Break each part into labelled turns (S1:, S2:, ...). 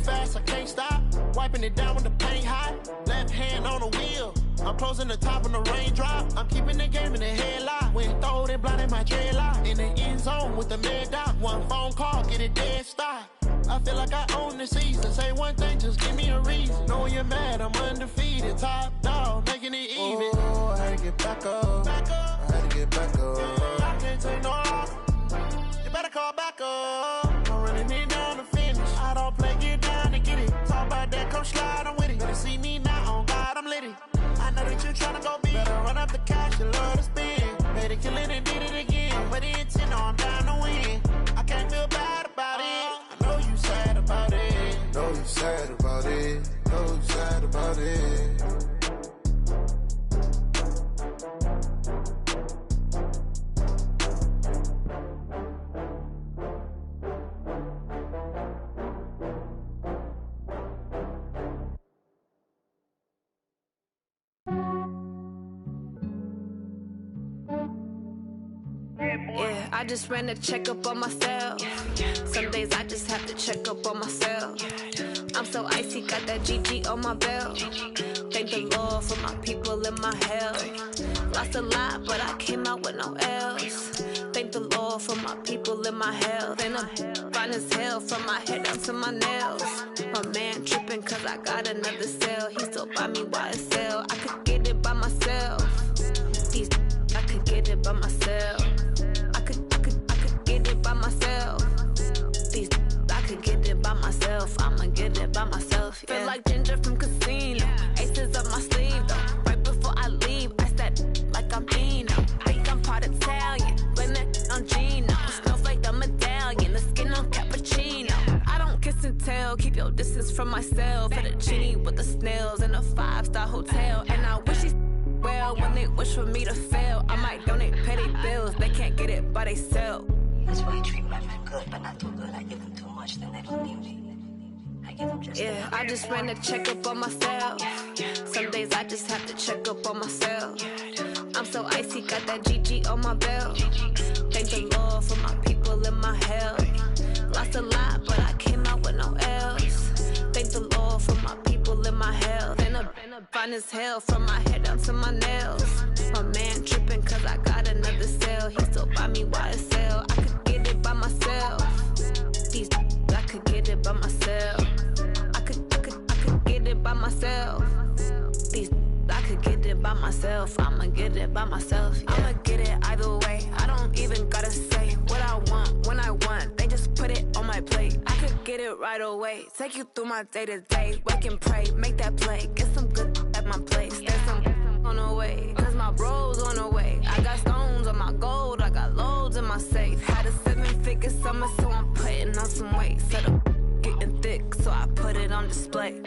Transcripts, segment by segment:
S1: fast, I can't stop. Wiping it down when the paint hot. Left hand on the wheel. I'm closing the top when the raindrop. I'm keeping the game in the headlock. When throwed and blinded my dreadlock. In the end zone with the mad dot. One phone call, get it dead stop. I feel like I own the season. Say one thing, just give me a reason. Knowing you're mad, I'm undefeated. Top dog, making it even.
S2: Oh, I had to get back up.
S1: Back up.
S2: I had to get back up.
S1: Yeah, I can't take no loss. You better call back up. I'm running it down to finish. I don't play, get down to get it. Talk about that, come slide, I'm with it. Better see me now, on God, I'm lit it. I know that you're tryna go big. Better run up the cash, you love to spend. Better kill it and did it again. But the intent, no, I'm down to win. I can't feel bad about it. I know you sad about it.
S2: Know you sad about it. Know you sad about it.
S3: Yeah, I just ran a checkup on myself. Some days I just have to check up on myself. I'm so icy, got that GG on my belt. Thank the Lord for my people in my health. Lost a lot, but I came out with no else. Thank the Lord for my people in my health. And I'm fine as hell from my head down to my nails. My man tripping cause I got another cell. He still buy me YSL. I could get it by myself. These I could get it by myself. I could get it by myself. These I could get it by myself. I'ma get it by myself. Yeah. Feel like Ginger from Casino. Aces up my sleeve though. Right before I leave, I said like I'm Dino. Think I'm part Italian. Blame that on Gino. Snowflake the medallion. The skin on cappuccino. I don't kiss and tell. Keep your distance from myself. Fettuccine with the snails in a 5-star hotel. And I wish he's well when they wish for me to fail. I might donate petty bills. They can't get it by themselves.
S4: That's why I treat my men good, but not too good. I give them too much, then they don't need me. I give them just
S3: yeah, I just ran a checkup on myself. Some days I just have to check up on myself. I'm so icy, got that GG on my belt. Thank the Lord for my people in my health. Lost a lot, but I came out with no else. Thank the Lord for my people in my health. And I'm fine as hell from my head down to my nails. My man tripping cause I got another cell. He still buy me YSL. I could get it by myself. These I could get it by myself. I could get it by myself. These I could get it by myself. I'ma get it by myself. Yeah. I'ma get it either way. I don't even gotta say what I want when I want. They just put it on my plate. I could get it right away. Take you through my day to day. Wake and pray, make that play. Get some good at my place. There's some on the way. Cause my bro's on the way. I got stones on my gold. I got loads in my safe. Had a 7-figure summer, so I'm putting on some weight. Set up getting thick, so I put it on display.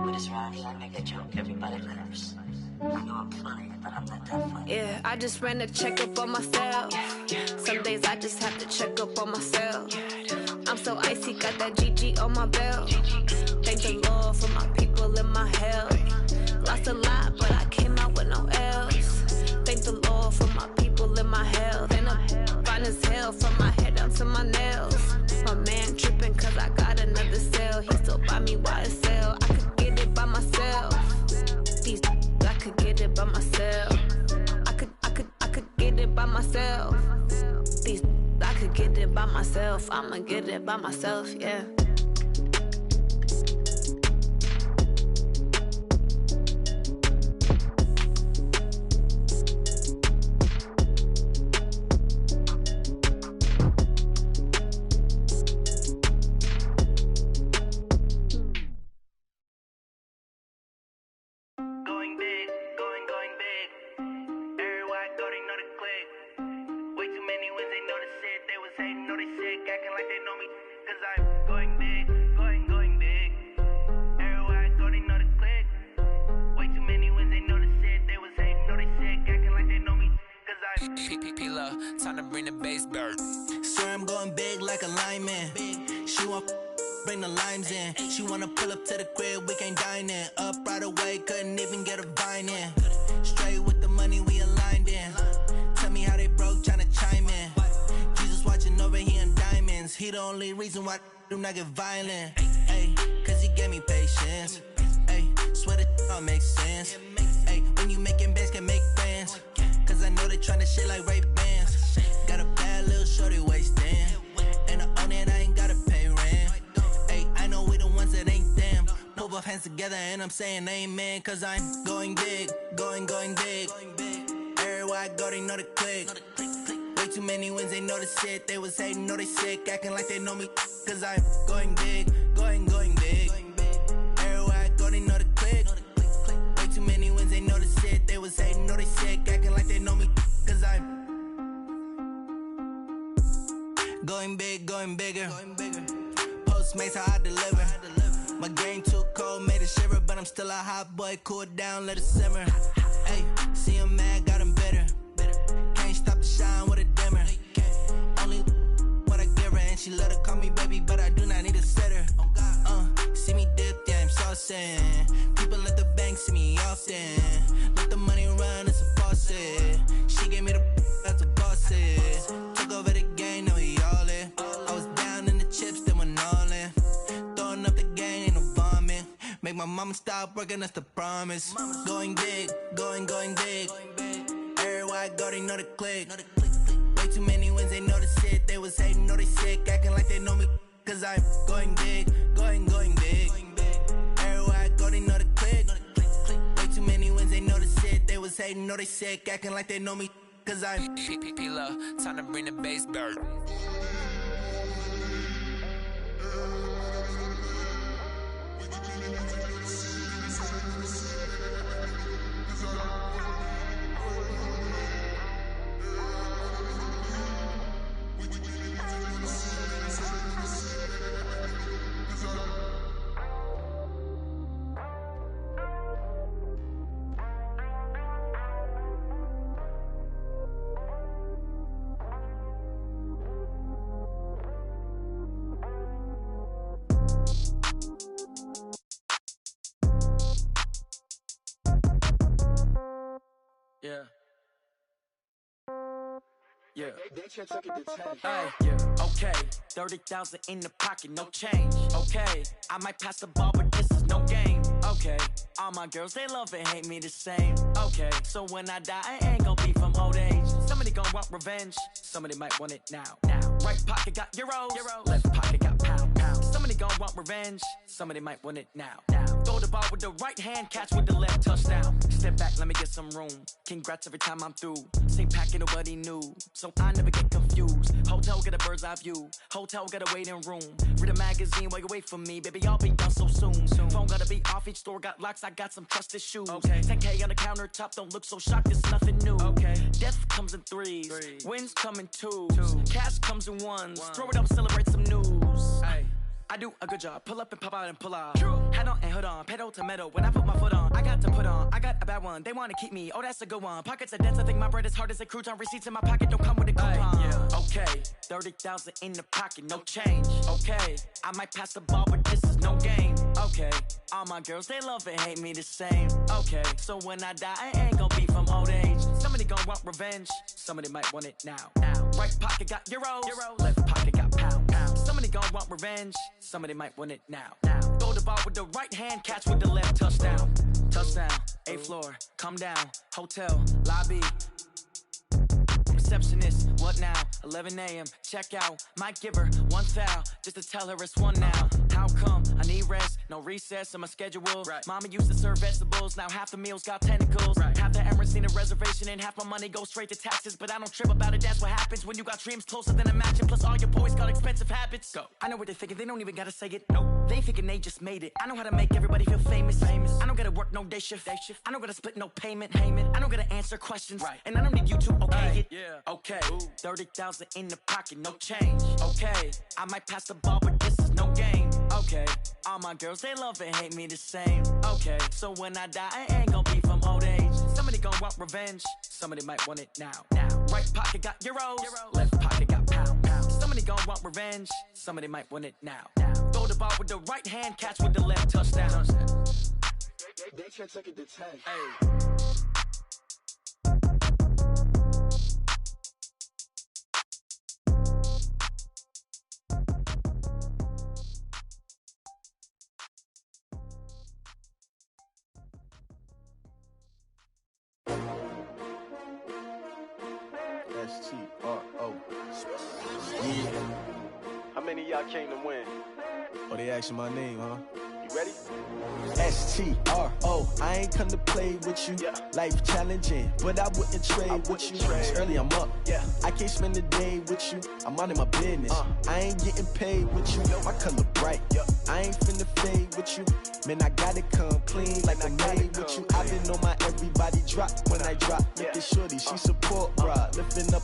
S4: With this rhymes, I make a joke, everybody laughs. I know I'm funny, but I'm not that funny.
S3: Yeah, I just ran a checkup on myself. Some days I just have to check up on myself. I'm so icy, got that GG on my belt. Thank the Lord for my people in my health. Lost a lot, but I came out with no else. Thank the Lord for my people in my health. And I'm fine as hell from my head down to my nails. My man tripping cause I got another cell. He still buy me YSL. I could get it by myself. These I could get it by myself. I could get it by myself. These I could get it by myself. I'ma get it by myself, yeah.
S5: Time to bring the bass bird.
S6: Swear I'm going big like a lineman. She want bring the limes in. She wanna pull up to the crib, we can't dine in. Up right away, couldn't even get a vine in. Straight with the money we aligned in. Tell me how they broke, tryna chime in. Jesus watching over here in diamonds. He the only reason why do not get violent. Ay, cause gave me patience. Ay, swear the all makes sense. Ay, when you making bands, can make friends. Cause I know they tryna shit like Ray-Bans. Got a bad little shorty wasting. And I own it, I ain't gotta pay rent. Ay, I know we the ones that ain't them. Put both hands together and I'm saying amen. Cause I'm going big, going big. Everywhere I go, they know the click. Way too many wins, they know the shit. They was hating, know they sick, acting like they know me. Cause I'm going big, going big. Everywhere I go, they know the click. Way too many wins, they know the shit. They was hating, know they sick, acting like they know me. Cause I'm going big, going bigger. Postmates, how I deliver. My game too cold, made it shiver. But I'm still a hot boy, cool it down, let it simmer. Hey, see him mad, got him bitter. Can't stop the shine with a dimmer. Only what I give her, and she love to call me baby, but I do not need a sitter. See me dip, yeah, I'm saucing. People at the bank see me often. Let the money run, it's a faucet. She gave me the that's a faucet. Took over the game, now we all in. I was down in the chips, then went all in. Throwing up the game, ain't no vomit. Make my mama stop working, that's the promise. Going big, going big. Everywhere I go, they know the click. Way too many wins, they know the shit. They was hating, know they sick, acting like they know me. Cause I'm going big, going big. Everywhere I go, they know the click. Way too many wins, they know the shit. They was hating, know they sick, acting like they know me. Cause I'm
S5: Paylg, time to bring the bass bird.
S7: Yeah. Yeah. Ay, yeah. Okay. 30,000 in the pocket, no change. Okay. I might pass the ball, but this is no game. Okay. All my girls, they love and hate me the same. Okay. So when I die, I ain't gon' be from old age. Somebody gon' want revenge. Somebody might want it now. Right pocket got euros. Left pocket got pounds. Somebody gon' want revenge. Somebody might want it now. Throw the ball with the right hand, catch with the left, touchdown. Step back, let me get some room. Congrats every time I'm through. Same packet, nobody knew, so I never get confused. Hotel get a bird's eye view. Hotel get a waiting room. Read a magazine while you wait for me, baby. I'll be done so soon. Phone gotta be off. Each store got locks. I got some trusted shoes. Okay. 10K on the countertop. Don't look so shocked. It's nothing new. Okay. Death comes in threes. Wins come in twos. Cash comes in ones. Throw it up, celebrate some news. Ay. I do a good job, pull up and pop out and pull out. Hat on and hood on, pedal to metal. When I put my foot on, I got to put on. I got a bad one, they wanna keep me. Oh, that's a good one. Pockets are dense, I think my bread is hard as a crouton. Receipts in my pocket don't come with a coupon. Yeah. Okay, 30,000 in the pocket, no change. Okay, I might pass the ball, but this is no game. Okay, all my girls, they love and hate me the same. Okay, so when I die, I ain't gon' be from old age. Somebody gon' want revenge, somebody might want it now. Right pocket got euros. Left pocket got pounds. Somebody gon' want revenge, somebody might want it now. Throw the ball with the right hand, catch with the left, touchdown. Touchdown, 8th floor, come down, hotel, lobby. Receptionist, what now? 11 a.m. check out. Might give her one foul just to tell her it's one now. How come? I need rest, no recess in my schedule. Mama used to serve vegetables, now half the meals got tentacles. Half the Emirates need a reservation and half my money goes straight to taxes. But I don't trip about it, that's what happens when you got dreams closer than a matching. Plus all your boys got expensive habits. Go. I know what they're thinking, they don't even gotta say it. Nope. They thinking they just made it. I know how to make everybody feel famous. I don't gotta work no day shift. I don't gotta split no payment. I don't gotta answer questions. And I don't need you to okay it. Okay, 30,000 in the pocket, no change. Okay, I might pass the ball, but this is no game. Okay, all my girls, they love and hate me the same. Okay, so when I die, I ain't gon' be from old age. Somebody gon' want revenge, somebody might want it now. Right pocket got euros, left pocket got pounds. Somebody gon' want revenge, somebody might want it now. Throw the ball with the right hand, catch with the left, touchdown.
S8: They can't take it to 10. Hey.
S9: S-T-R-O. Yeah.
S8: How many of y'all came to win?
S9: Oh, they asking my name, huh?
S8: You ready?
S9: S-T-R-O. I ain't come to play with you.
S8: Yeah.
S9: Life challenging, but I wouldn't trade with you. It's early, I'm up.
S8: Yeah.
S9: I can't spend the day with you. I'm out in my business. I ain't getting paid with you. My color bright. I ain't finna fade with you. Man, I gotta come clean like I made with you. I've been on my everybody drop when I drop. Look at shorty, she support ride. Lifting up,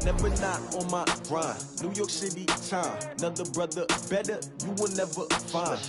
S9: never not on my grind. New York City time. Another brother better, you will never find.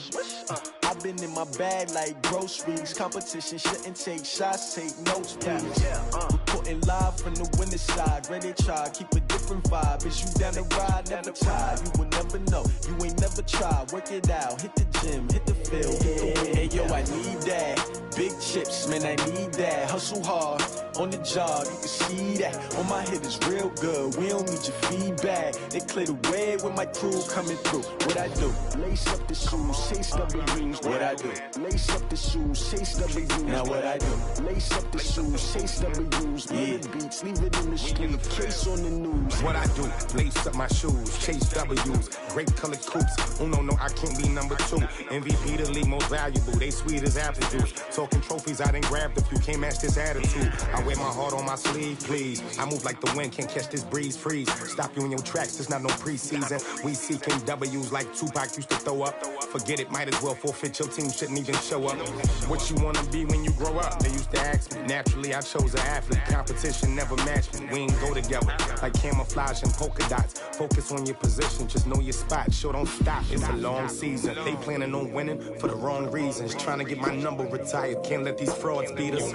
S9: I've been in my bag like groceries. Competition shouldn't take shots, take notes, please. Reporting live from the winning side. Ready to try, keep a different vibe. Is you down the ride, never tired. You will never know, you ain't never tried. Work it out, hit the gym, hit the field, hit the win. Hey yo, I need that. Big chips, man, I need that. Hustle hard, on the job, you can see that. On my hit is real good, we don't need your feedback. They clear the way with my crew coming through. What I do? Lace up the shoes, chase W's. What I do? Lace up the shoes, chase W's. Now what I do? Lace up the shoes, chase W's. Yeah. Beats, leave it in the street, case on the news.
S10: What I do? Lace up my shoes, chase W's. Great colored coops. Oh no, I can't be number 2. MVP the league most valuable. They sweet as apple juice. Talking trophies, I done grabbed a few. Can't match this attitude. I wear my heart on my sleeve, please. I move like the wind, can't catch this breeze. Freeze. Stop you in your tracks. There's not no preseason. We seeking W's like Tupac used to throw up. Forget it, might as well forfeit. Your team shouldn't even show up. What you wanna be when you grow up? They used to ask me. Naturally, I chose an athlete. Competition never matched me. We ain't go together like camouflage and polka dots. Focus on your position, just know your spot. Sure, don't stop. It's a long season. They planning on winning for the wrong reasons. Trying to get my number retired. Can't let these frauds beat us.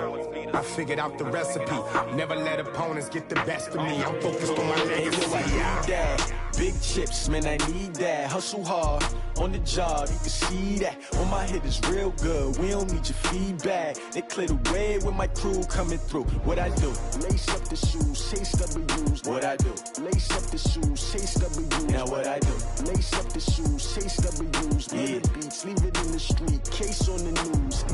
S10: I figured out the recipe. Never let opponents get the best of me. I'm focused on my legacy.
S9: Big chips, man, I need that. Hustle hard, on the job, you can see that. On my hit is real good, we don't need your feedback. They clear the way with my crew coming through. What I do? Lace up the shoes, chase W's. What I do? Lace up the shoes, chase W's. Now what I do? Lace up the shoes, chase W's. Yeah. Beats, leave it in the street, case on the news.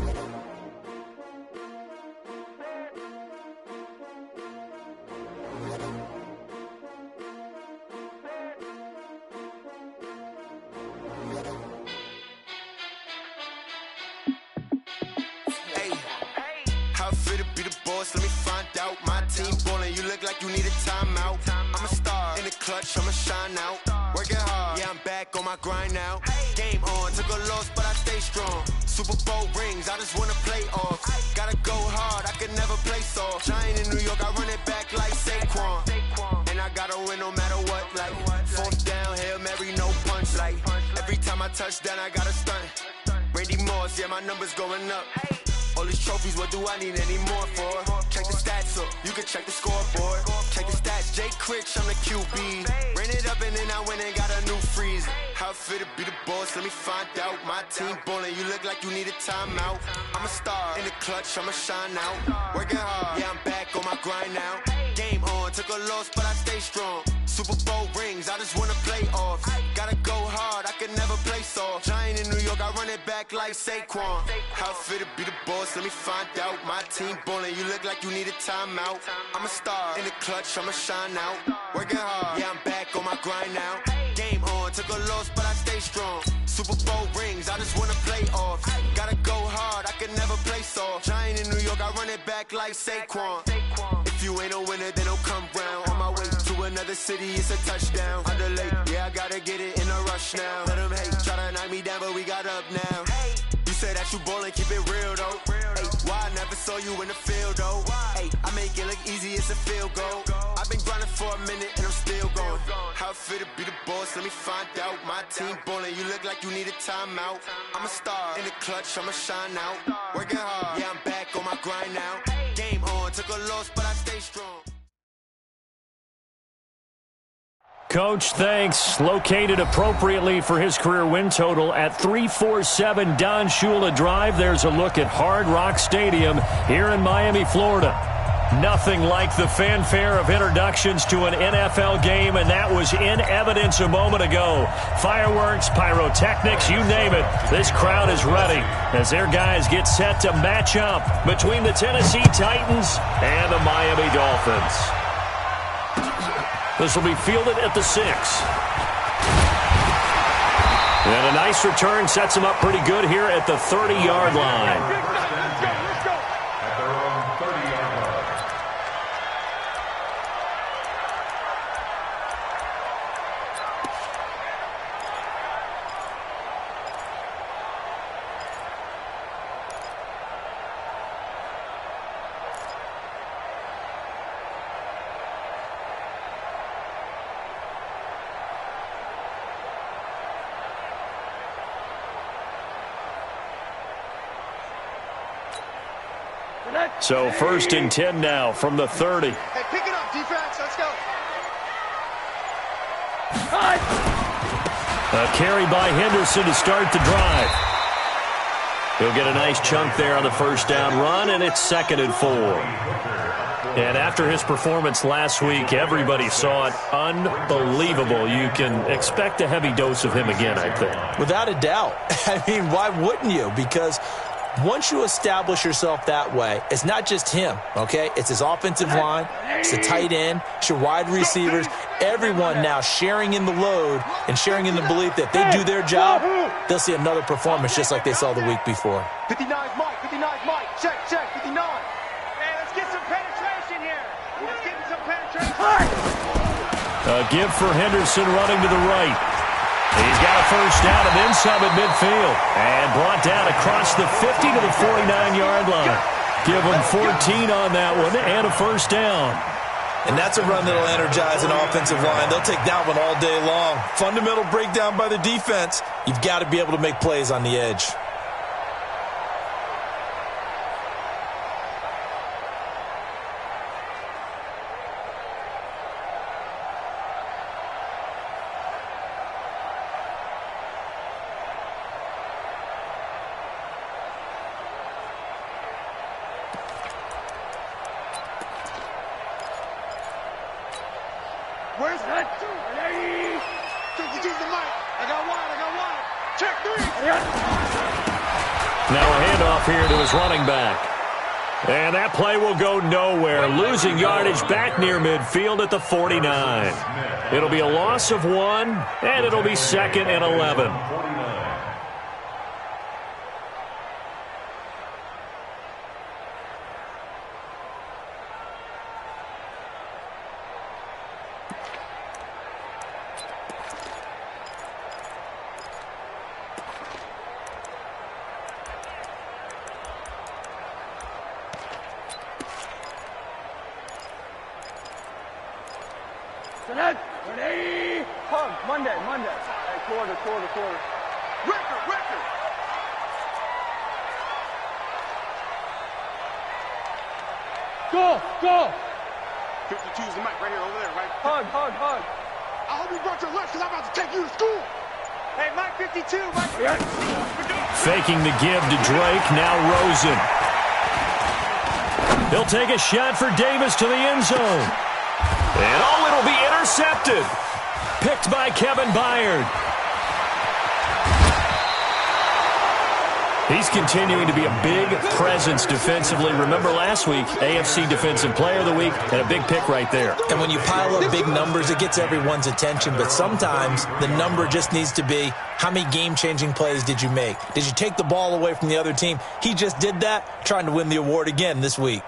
S1: Let me find out. My team ballin', you look like you need a timeout. I'm a star in the clutch, I'ma shine out. Working hard, yeah, I'm back on my grind now. Game on, took a loss, but I stay strong. Super Bowl rings, I just wanna play off. Gotta go hard, I can never play soft. Giant in New York, I run it back like Saquon. And I gotta win no matter what, like fourth down, Hail Mary, no punch. Like every time I touch down, I gotta stunt. Randy Moss, yeah, my numbers going up. All these trophies, what do I need any more for? Check the stats up, you can check the scoreboard. Check the stats, Jay Critch, I'm the QB. Ran it up and then I went and got a new freeze. How it feel to be the boss, let me find out. My team ballin', you look like you need a timeout. I'm a star in the clutch, I'ma shine out. Working hard, yeah, I'm back on my grind now. Game on, took a loss, but I stay strong. Super Bowl rings, I just wanna play off. Gotta go hard, I can never play soft. Giant in New York, I run it back like Saquon. How it feel to be the boss, let me find out. My team ballin', you look like you need a timeout. I'm a star in the clutch, I'ma shine out. Working hard, yeah, I'm back on my grind now. Game on, took a loss, but I stay strong. Super Bowl rings, I just wanna play off. Gotta go hard, I can never play soft. Giant in New York, I run it back like Saquon. If you ain't a winner, then don't come round. On my way to another city, it's a touchdown. Under late, yeah, I gotta get it in a rush now. Let them hate, try to knock me down, but we got up now. You say that you ballin', keep it real though. Hey, why I never saw you in the field though? Hey, I make it look easy, it's a field goal. I've been grinding for a minute and I'm still going. How it feel to be the boss, let me find out. My team ballin', you look like you need a timeout. I'm a star in the clutch, I'ma shine out. Working hard, yeah, I'm back on my grind now. Game on, took a loss, but I stay strong.
S11: Coach, thanks. Located appropriately for his career win total at 347 Don Shula Drive. There's a look at Hard Rock Stadium here in Miami, Florida. Nothing like the fanfare of introductions to an NFL game, and that was in evidence a moment ago. Fireworks, pyrotechnics, you name it. This crowd is ready as their guys get set to match up between the Tennessee Titans and the Miami Dolphins. This will be fielded at the 6. And a nice return sets him up pretty good here at the 30-yard line. So 1st and 10 now from the 30.
S8: Hey, pick it up, defense. Let's go.
S11: A carry by Henderson to start the drive. He'll get a nice chunk there on the first down run, and it's 2nd and 4. And after his performance last week, everybody saw it. Unbelievable. You can expect a heavy dose of him again, I think.
S12: Without a doubt. I mean, why wouldn't you? Because once you establish yourself that way, it's not just him, okay? It's his offensive line, it's the tight end, it's your wide receivers, everyone now sharing in the load and sharing in the belief that they do their job, they'll see another performance just like they saw the week before.
S8: 59 Mike, 59 Mike, check, 59. Hey, let's get some penetration here. Let's get some penetration.
S11: A give for Henderson running to the right. He's got a first down and then some at midfield. And brought down across the 50 to the 49-yard line. Give him 14 on that one and a first down.
S12: And that's a run that'll energize an offensive line. They'll take that one all day long. Fundamental breakdown by the defense. You've got to be able to make plays on the edge.
S8: Where's that? Use the mic. I got one. Check 3.
S11: Now a handoff here to his running back. And that play will go nowhere. Losing yardage back near midfield at the 49. It'll be a loss of 1, and it'll be 2nd and 11.
S8: Hug, Monday. Hey, quarter. Record. Go. 52's the mic right here, over there, right? Hug. I hope you brought your lunch because I'm about to take you to school. Hey, Mike 52, Mike.
S11: Faking the give to Drake, now Rosen. He'll take a shot for Davis to the end zone. And it'll be intercepted. Picked by Kevin Byard. He's continuing to be a big presence defensively. Remember last week, AFC Defensive Player of the Week, and a big pick right there.
S12: And when you pile up big numbers, it gets everyone's attention. But sometimes the number just needs to be, how many game-changing plays did you make? Did you take the ball away from the other team? He just did that, trying to win the award again this week.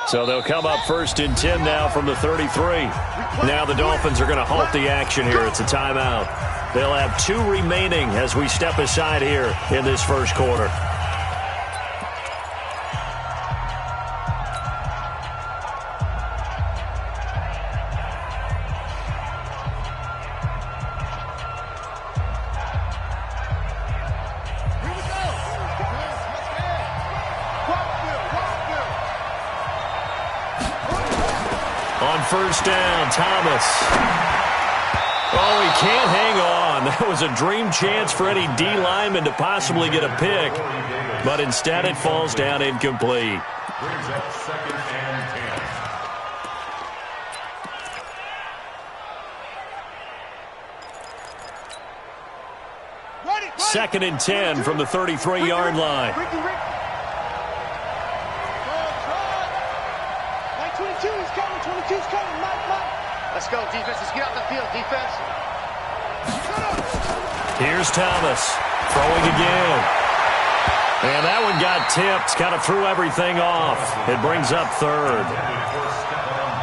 S11: So they'll come up 1st and 10 now from the 33. Now the Dolphins are going to halt the action here. It's a timeout. They'll have 2 remaining as we step aside here in this first quarter. First down, Thomas. Oh, he can't hang on. That was a dream chance for any D lineman to possibly get a pick, but instead it falls down incomplete.
S10: Brings up 2nd and 10.
S8: Ready?
S11: 2nd and 10 from the 33-yard line.
S8: 22 is coming. 22's coming. Mike. Let's go, defense. Let's get out the field, defense.
S11: Here's Thomas throwing again. And that one got tipped. Kind of threw everything off. It brings up 3rd.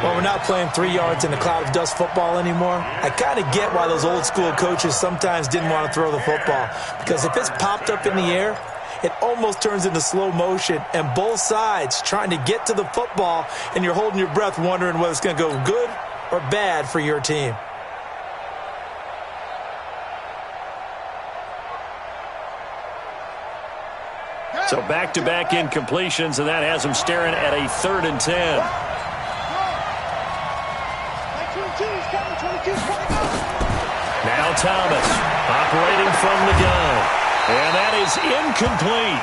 S12: Well, we're not playing 3 yards in a cloud of dust football anymore. I kind of get why those old school coaches sometimes didn't want to throw the football. Because if it's popped up in the air, it almost turns into slow motion. And both sides trying to get to the football, and you're holding your breath wondering whether it's going to go good or bad for your team.
S11: So back-to-back incompletions, and that has him staring at a 3rd and 10. Now Thomas operating from the gun. And that is incomplete.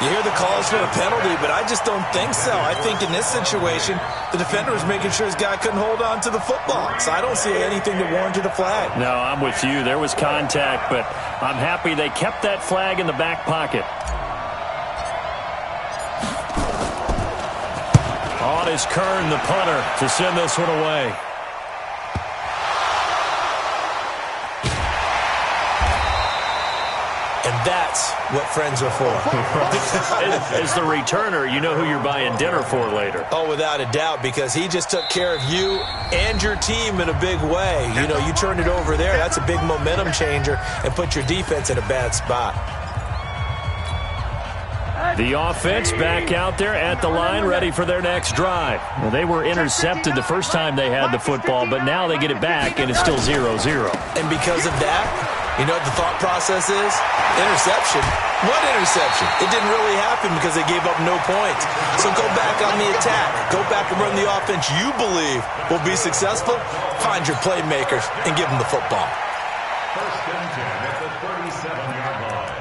S12: You hear the calls for a penalty, but I just don't think so. I think in this situation, the defender was making sure his guy couldn't hold on to the football. So I don't see anything that warranted a flag.
S11: No, I'm with you. There was contact, but I'm happy they kept that flag in the back pocket. On is Kern, the punter, to send this one away.
S12: And that's what friends are for.
S11: As the returner, you know who you're buying dinner for later.
S12: Oh, without a doubt, because he just took care of you and your team in a big way. You know, you turned it over there. That's a big momentum changer and put your defense in a bad spot.
S11: The offense back out there at the line, ready for their next drive. Well, they were intercepted the first time they had the football, but now they get it back, and it's still 0-0.
S12: And because of that, you know what the thought process is? Interception. What interception? It didn't really happen because they gave up no points. So go back on the attack. Go back and run the offense you believe will be successful. Find your playmakers and give them the football.
S11: 1st and 10 at the 37-yard line.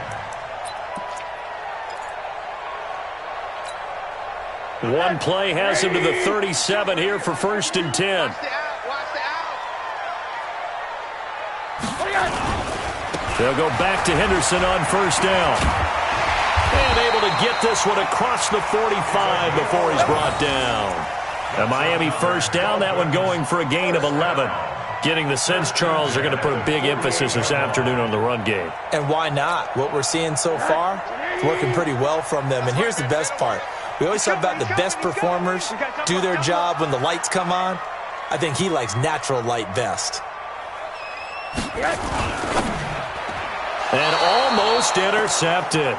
S11: One play has him to the 37 here for 1st and 10. They'll go back to Henderson on 1st down. And able to get this one across the 45 before he's brought down. A Miami 1st down, that one going for a gain of 11. Getting the sense, Charles, they're going to put a big emphasis this afternoon on the run game.
S12: And why not? What we're seeing so far, it's working pretty well from them. And here's the best part. We always talk about the best performers do their job when the lights come on. I think he likes natural light best.
S11: And almost intercepted.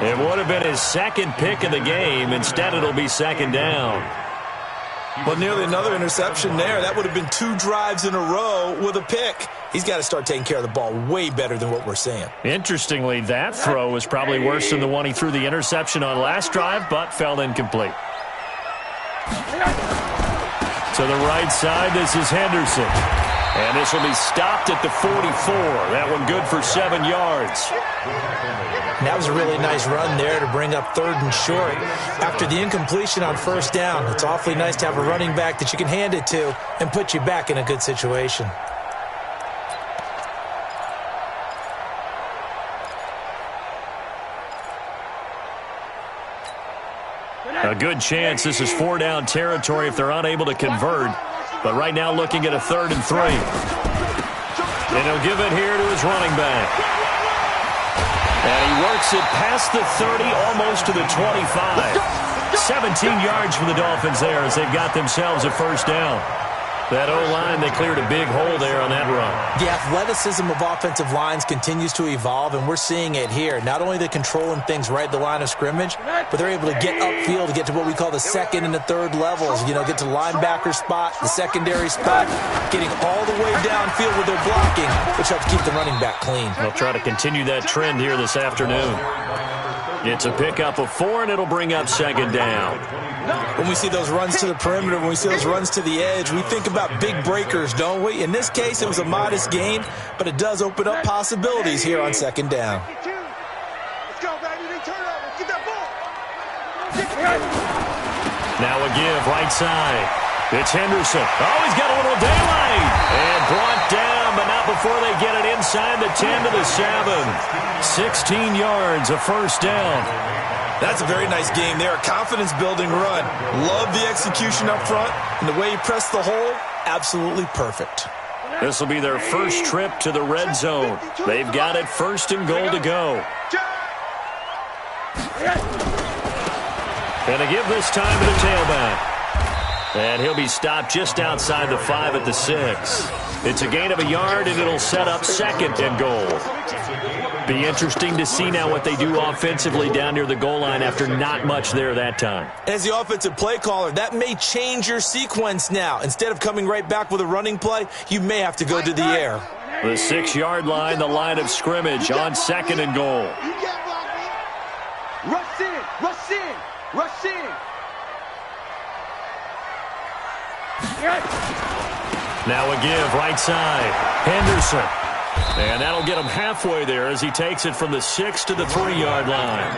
S11: It would have been his 2nd pick of the game. Instead, it'll be 2nd down.
S12: Well, nearly another interception there. That would have been 2 drives in a row with a pick. He's got to start taking care of the ball way better than what we're seeing.
S11: Interestingly, that throw was probably worse than the one he threw the interception on last drive, but fell incomplete. To the right side, this is Henderson. And this will be stopped at the 44. That one good for 7 yards.
S12: That was a really nice run there to bring up 3rd and short. After the incompletion on 1st down, it's awfully nice to have a running back that you can hand it to and put you back in a good situation.
S11: A good chance this is 4-down territory if they're unable to convert. But right now looking at a 3rd and 3. And he'll give it here to his running back. And he works it past the 30, almost to the 25. 17 yards for the Dolphins there as they've got themselves a 1st down. That O-line, they cleared a big hole there on that run.
S12: The athleticism of offensive lines continues to evolve, and we're seeing it here. Not only they're controlling things right at the line of scrimmage, but they're able to get upfield to get to what we call the 2nd and the 3rd levels. You know, get to the linebacker spot, the secondary spot, getting all the way downfield with their blocking, which helps keep the running back clean.
S11: They'll try to continue that trend here this afternoon. It's a pickup of 4, and it'll bring up 2nd down.
S12: When we see those runs to the perimeter, when we see those runs to the edge, we think about big breakers, don't we? In this case, it was a modest gain, but it does open up possibilities here on 2nd down.
S8: Let's go, baby. Turn over. Get that ball.
S11: Now a give, right side. It's Henderson. Oh, he's got a little daylight. And brought down, but not before they get it inside the 10 to the 7. 16 yards, a first down.
S12: That's a very nice game there. A confidence-building run. Love the execution up front. And the way he pressed the hole, absolutely perfect.
S11: This will be their first trip to the red zone. They've got it first and goal to go. And a give this time to the tailback. And he'll be stopped just outside the 5 at the 6. It's a gain of a yard, and it'll set up second and goal. Be interesting to see now what they do offensively down near the goal line after not much there that time.
S12: As the offensive play caller, that may change your sequence now. Instead of coming right back with a running play, you may have to go to the air.
S11: The 6-yard line, the line of scrimmage on second and goal.
S8: Rush in, rush in, rush in.
S11: Now a give right side. Henderson. And that'll get him halfway there as he takes it from the 6 to the 3-yard line.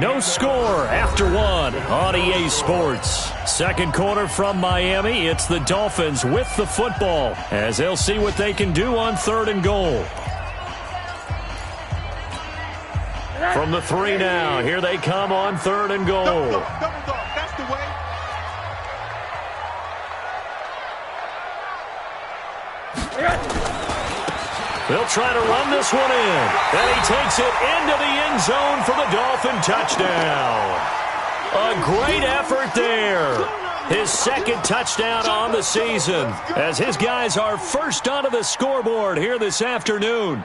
S11: No score after 1 on EA Sports. Second quarter from Miami. It's the Dolphins with the football as they'll see what they can do on third and goal. From the 3 now. Here they come on third and goal.
S8: Double dog. That's the way.
S11: They'll try to run this one in. And he takes it into the end zone for the Dolphin touchdown. A great effort there. His second touchdown on the season as his guys are first onto the scoreboard here this afternoon.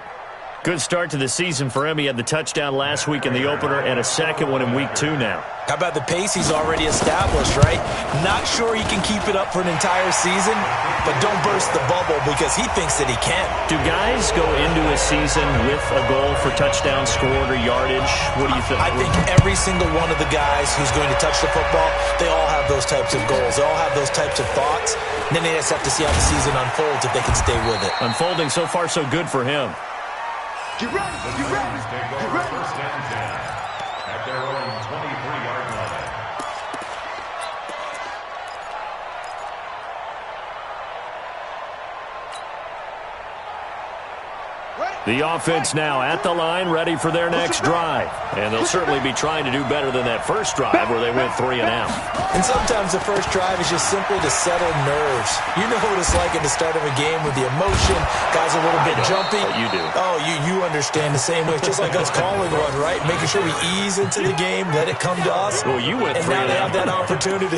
S11: Good start to the season for him. He had the touchdown last week in the opener and a second one in week 2 now.
S12: How about the pace he's already established, right? Not sure he can keep it up for an entire season, but don't burst the bubble because he thinks that he can.
S11: Do guys go into a season with a goal for touchdown scored or yardage? What do you think?
S12: I think every single one of the guys who's going to touch the football, they all have those types of goals. They all have those types of thoughts. And then they just have to see how the season unfolds if they can stay with it.
S11: Unfolding so far so good for him.
S8: Get ready, get ready, get ready.
S13: First and 10 at their own 23-yard line.
S11: The offense now at the line, ready for their next drive. And they'll certainly be trying to do better than that first drive where they went 3 and out.
S12: And sometimes the first drive is just simply to settle nerves. You know what it's like at the start of a game with the emotion. Guys are a little bit jumpy.
S11: You do.
S12: Oh, you understand the same way. It's just like us calling one, right? Making sure we ease into the game, let it come to us.
S11: Well, you went 3 and out.
S12: And now they have that opportunity.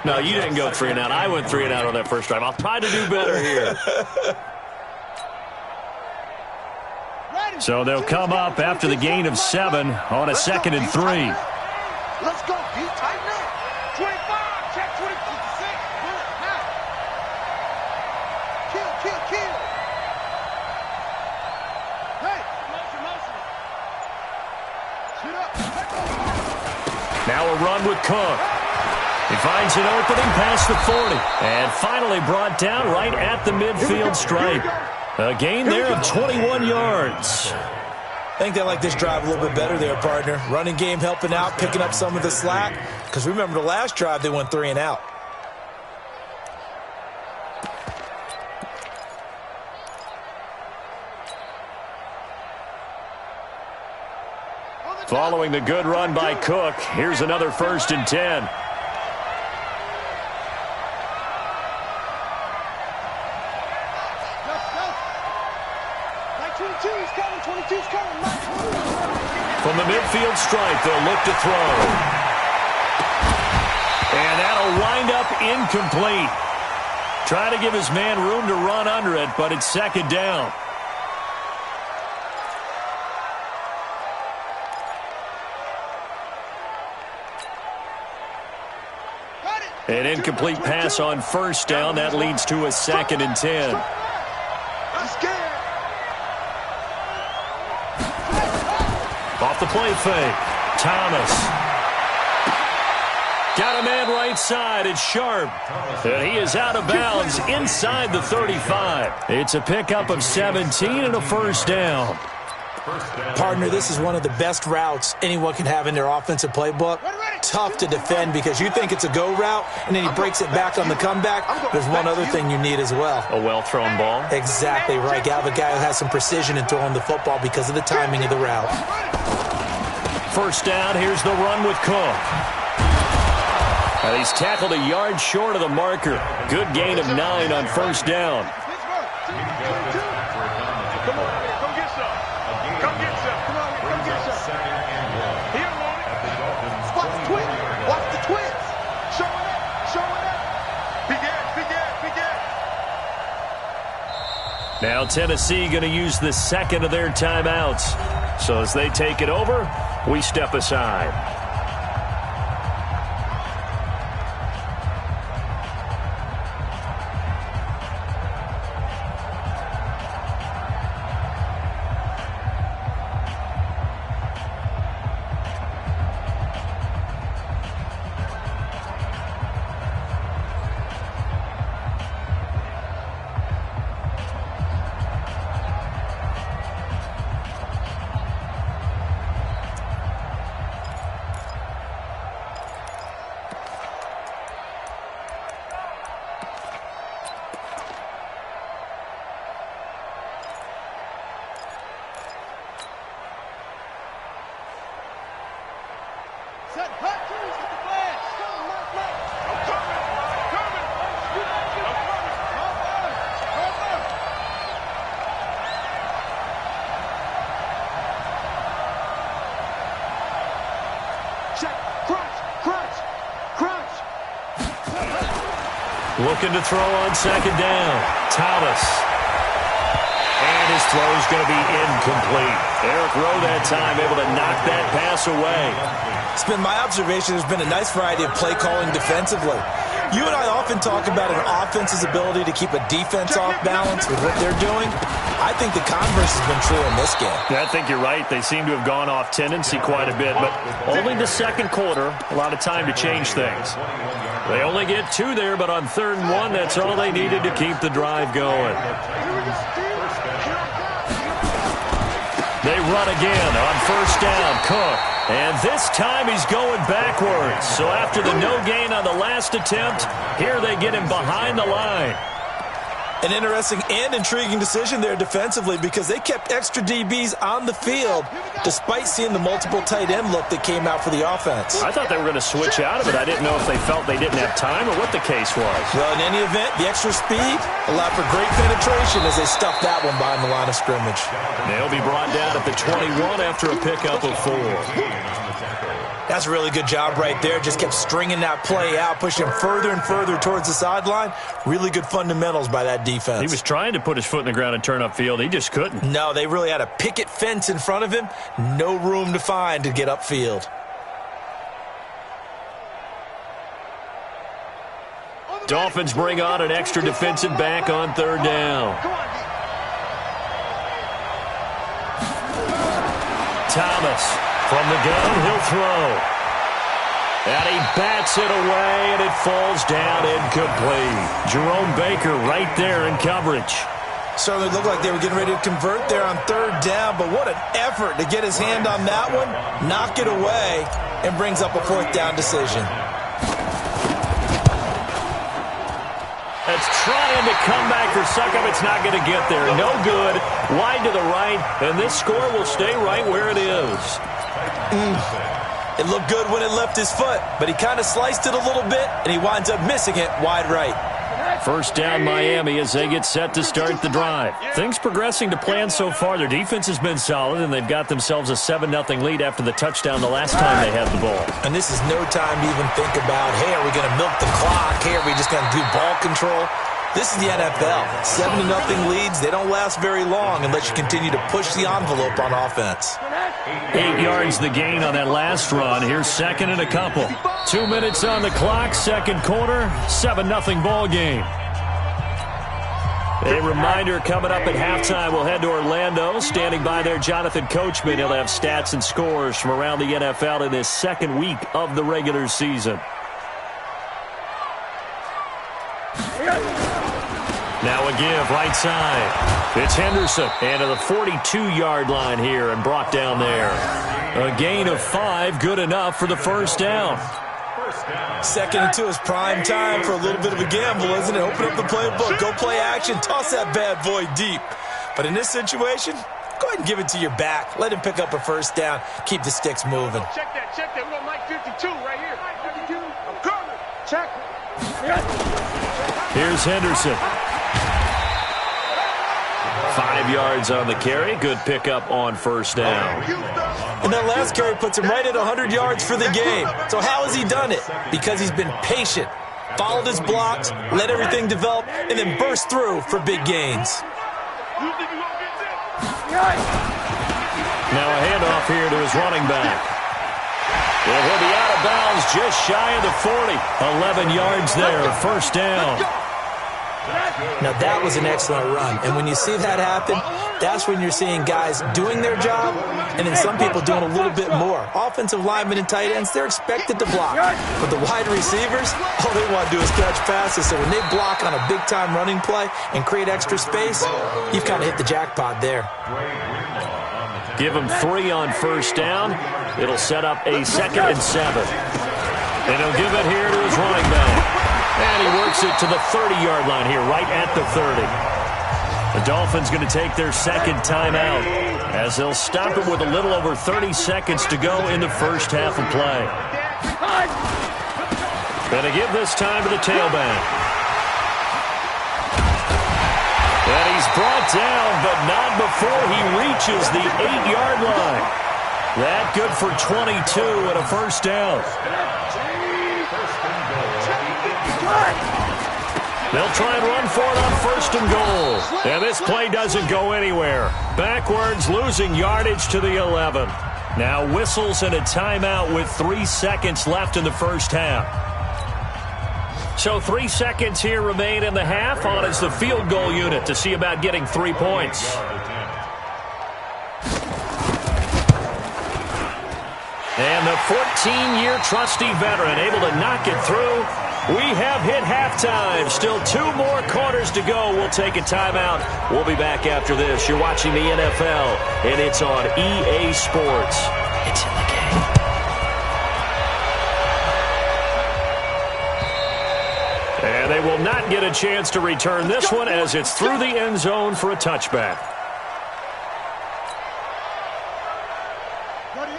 S11: No, you didn't go 3 and out. I went 3 and out on that first drive. I'll try to do better here. So they'll come up after the gain of 7 on a 2nd and 3.
S8: Let's go, D. Tighten up. 25. Check 26. Now. Kill. Hey. Motion. Shoot up.
S11: Now a run with Cook. He finds an opening past the 40. And finally brought down right at the midfield stripe. A gain there of 21 yards.
S12: I think they like this drive a little bit better there, partner. Running game helping out, picking up some of the slack. Because remember the last drive, they went 3 and out.
S11: Following the good run by Cook, here's another 1st and 10. From the midfield stripe, they'll look to throw. And that'll wind up incomplete. Trying to give his man room to run under it, but it's 2nd down. An incomplete pass on 1st down. That leads to a 2nd and 10. Off the play fake. Thomas. Got a man right side. It's Sharp. And he is out of bounds inside the 35. It's a pickup of 17 and a 1st down.
S12: Partner, this is one of the best routes anyone can have in their offensive playbook. tough to defend because you think it's a go route, and then he breaks it back on the comeback. There's one other thing you need as well.
S11: A well-thrown ball?
S12: Exactly right. You have a guy who has some precision in throwing the football because of the timing of the route.
S11: First down, here's the run with Cook. And he's tackled a yard short of the marker. Good gain of 9 on first down.
S8: Come on, come get some. Come get some. Come on, come get some. He don't want it. Watch the twins. Watch the twins. Show it up. Show it up. Big ass, big ass, big ass.
S11: Now Tennessee going to use the second of their timeouts. So as they take it over, we step aside. Looking to throw on second down. Thomas. And his throw is going to be incomplete. Eric Rowe that time able to knock that pass away.
S12: It's been my observation there's been a nice variety of play calling defensively. You and I often talk about an offense's ability to keep a defense off balance with what they're doing. I think the converse has been true in this game.
S11: Yeah, I think you're right. They seem to have gone off tendency quite a bit, but only the second quarter, a lot of time to change things. They only get 2 there, but on 3rd and 1, that's all they needed to keep the drive going. They run again on first down. Cook. And this time he's going backwards. So after the no gain on the last attempt, here they get him behind the line.
S12: An interesting and intriguing decision there defensively because they kept extra DBs on the field despite seeing the multiple tight end look that came out for the offense.
S11: I thought they were going to switch out of it. I didn't know if they felt they didn't have time or what the case was.
S12: Well, in any event, the extra speed allowed for great penetration as they stuffed that one behind the line of scrimmage.
S11: They'll be brought down at the 21 after a pickup of 4.
S12: That's a really good job right there. Just kept stringing that play out, pushing him further and further towards the sideline. Really good fundamentals by that defense.
S11: He was trying to put his foot in the ground and turn upfield. He just couldn't.
S12: No, they really had a picket fence in front of him. No room to find to get upfield.
S11: Dolphins bring on an extra defensive back on 3rd down. Thomas. From the gun, he'll throw. And he bats it away, and it falls down incomplete. Jerome Baker right there in coverage.
S12: Certainly looked like they were getting ready to convert there on 3rd down, but what an effort to get his hand on that one, knock it away, and brings up a 4th down decision.
S11: That's trying to come back for Suckup. It's not going to get there. No good. Wide to the right, and this score will stay right where it is.
S12: It looked good when it left his foot, but he kind of sliced it a little bit, and he winds up missing it wide right.
S11: First down Miami as they get set to start the drive. Things progressing to plan so far. Their defense has been solid, and they've got themselves a 7-0 lead after the touchdown the last time they had the ball.
S12: And this is no time to even think about, hey, are we going to milk the clock? Hey, are we just going to do ball control? This is the NFL. 7-0 leads, they don't last very long unless you continue to push the envelope on offense.
S11: 8 yards the gain on that last run. Here's 2nd and a couple. 2 minutes on the clock, 2nd quarter, 7-0 ball game. A reminder coming up at halftime, we'll head to Orlando. Standing by there, Jonathan Coachman. He'll have stats and scores from around the NFL in this 2nd week of the regular season. Now a give right side. It's Henderson into the 42-yard line here and brought down there. A gain of 5, good enough for the first down.
S12: Second and 2 is prime time for a little bit of a gamble, isn't it? Open up the playbook, go play action, toss that bad boy deep. But in this situation, go ahead and give it to your back. Let him pick up a first down. Keep the sticks moving.
S8: Check that. We got Mike 52 right here. 52. I'm coming. Check.
S11: Here's Henderson. 5 yards on the carry. Good pickup on first down.
S12: And that last carry puts him right at 100 yards for the game. So how has he done it? Because he's been patient, followed his blocks, let everything develop, and then burst through for big gains.
S11: Now a handoff here to his running back. And he'll be out of bounds just shy of the 40. 11 yards there, first down.
S12: Now that was an excellent run, and when you see that happen, that's when you're seeing guys doing their job and then some people doing a little bit more. Offensive linemen and tight ends, they're expected to block, but the wide receivers, all they want to do is catch passes. So when they block on a big-time running play and create extra space, you've kind of hit the jackpot there.
S11: Give him 3 on first down. It'll set up a 2nd and 7. And he'll give it here to his running back. And he works it to the 30-yard line here, right at the 30. The Dolphins going to take their second timeout as they'll stop it with a little over 30 seconds to go in the first half of play. Going to give this time to the tailback. And he's brought down, but not before he reaches the 8-yard line. That good for 22 and a first down. They'll try and run for it on first and goal. And this play doesn't go anywhere. Backwards, losing yardage to the 11. Now whistles and a timeout with 3 seconds left in the first half. So 3 seconds here remain in the half. On is the field goal unit to see about getting 3 points. And the 14-year trusty veteran able to knock it through. We have hit halftime. Still 2 more quarters to go. We'll take a timeout. We'll be back after this. You're watching the NFL, and it's on EA Sports. It's in the game. And they will not get a chance to return this one as it's through the end zone for a touchback.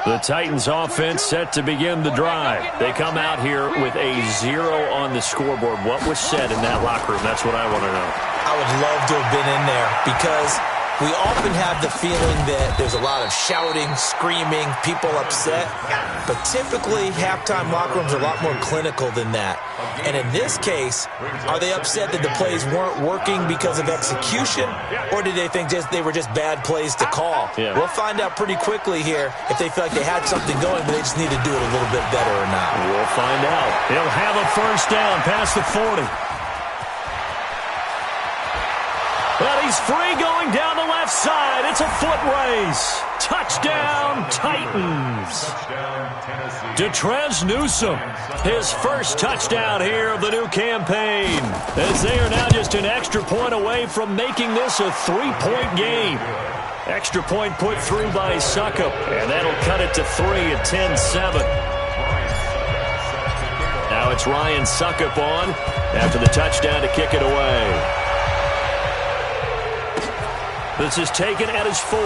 S11: The Titans offense set to begin the drive. They come out here with a 0 on the scoreboard. What was said in that locker room? That's what I want to know.
S12: I would love to have been in there because we often have the feeling that there's a lot of shouting, screaming, people upset. But typically, halftime locker rooms are a lot more clinical than that. And in this case, are they upset that the plays weren't working because of execution? Or did they think they were just bad plays to call?
S11: Yeah.
S12: We'll find out pretty quickly here if they feel like they had something going, but they just need to do it a little bit better or not.
S11: We'll find out. He'll have a first down past the 40. But he's free going down the left side. It's a foot race. Touchdown, Titans. Detrez Newsome, his first touchdown here of the new campaign, as they are now just an extra point away from making this a 3-point game. Extra point put through by Suckup, and that'll cut it to 3 at 10-7. Now it's Ryan Suckup on after the touchdown to kick it away. This is taken at his 4.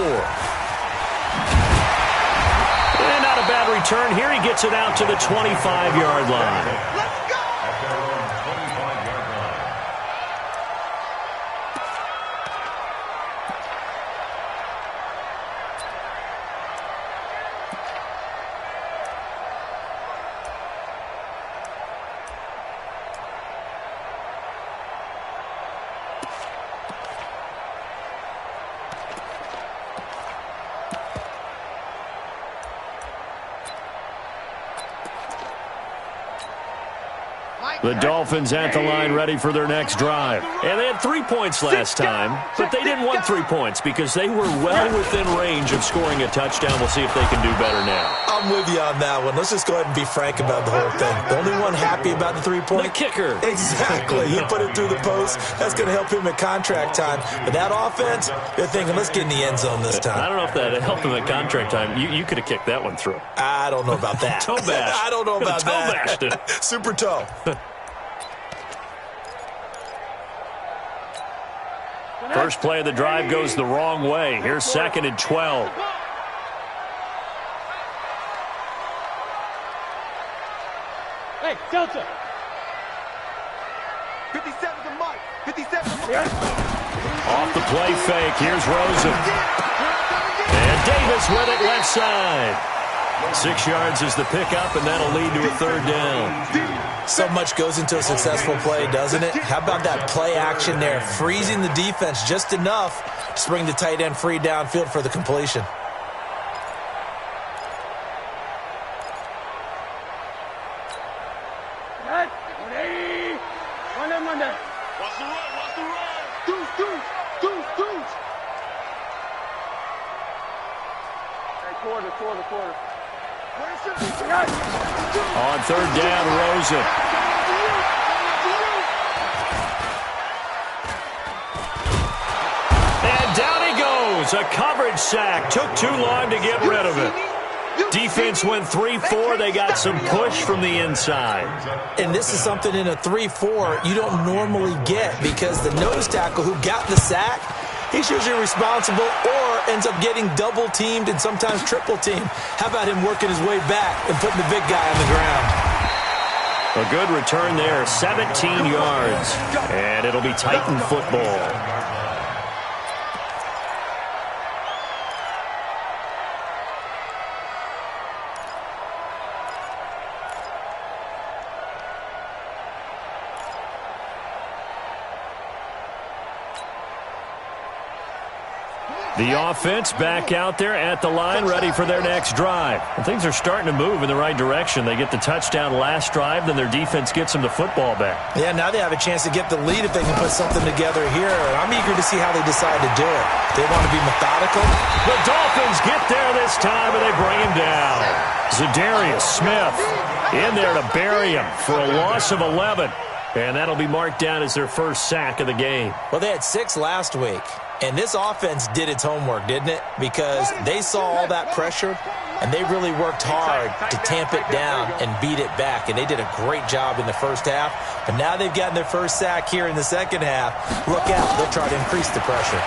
S11: And not a bad return here. He gets it out to the 25-yard line. The Dolphins at the line ready for their next drive. And they had 3 points last time, but they didn't want 3 points because they were well within range of scoring a touchdown. We'll see if they can do better now.
S12: I'm with you on that one. Let's just go ahead and be frank about the whole thing. The only one happy about the 3-point?
S11: The kicker.
S12: Exactly. He put it through the post. That's going to help him at contract time. But that offense, they're thinking, let's get in the end zone this time.
S11: I don't know if that helped him at contract time. You could have kicked that one through.
S12: I don't know about that.
S11: Toe bash.
S12: I don't know about
S11: toe
S12: that.
S11: Bashed it.
S12: Super toe.
S11: First play of the drive goes the wrong way. Here's 2nd and 12.
S8: Hey, Delta. 57 to Mike. 57 to Mike.
S11: Off the play fake. Here's Rosen. And Davis with it left side. 6 yards is the pickup, and that'll lead to a 3rd down.
S12: So much goes into a successful play, doesn't it? How about that play action there? Freezing the defense just enough to bring the tight end free downfield for the completion.
S8: Quarter.
S11: On 3rd down, Rosen. And down he goes. A coverage sack. Took too long to get rid of it. Defense went 3-4. They got some push from the inside.
S12: And this is something in a 3-4 you don't normally get because the nose tackle who got the sack, he's usually responsible or ends up getting double-teamed and sometimes triple-teamed. How about him working his way back and putting the big guy on the ground?
S11: A good return there, 17 yards. And it'll be Titan football. The offense back out there at the line, ready for their next drive. And things are starting to move in the right direction. They get the touchdown last drive, then their defense gets them the football back.
S12: Yeah, now they have a chance to get the lead if they can put something together here. I'm eager to see how they decide to do it. They want to be methodical.
S11: The Dolphins get there this time, and they bring him down. Zadarius Smith in there to bury him for a loss of 11. And that'll be marked down as their first sack of the game.
S12: Well, they had 6 last week. And this offense did its homework, didn't it? Because they saw all that pressure, and they really worked hard to tamp it down and beat it back. And they did a great job in the first half. But now they've gotten their first sack here in the second half. Look out. They'll try to increase the pressure.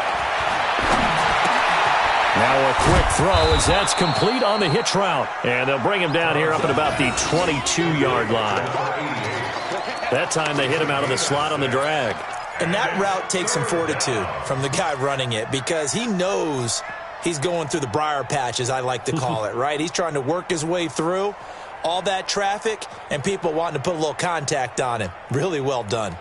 S11: Now a quick throw as that's complete on the hitch route. And they'll bring him down here up at about the 22-yard line. That time they hit him out of the slot on the drag.
S12: And that route takes some fortitude from the guy running it because he knows he's going through the briar patch, as I like to call it, right? He's trying to work his way through all that traffic and people wanting to put a little contact on him. Really well done.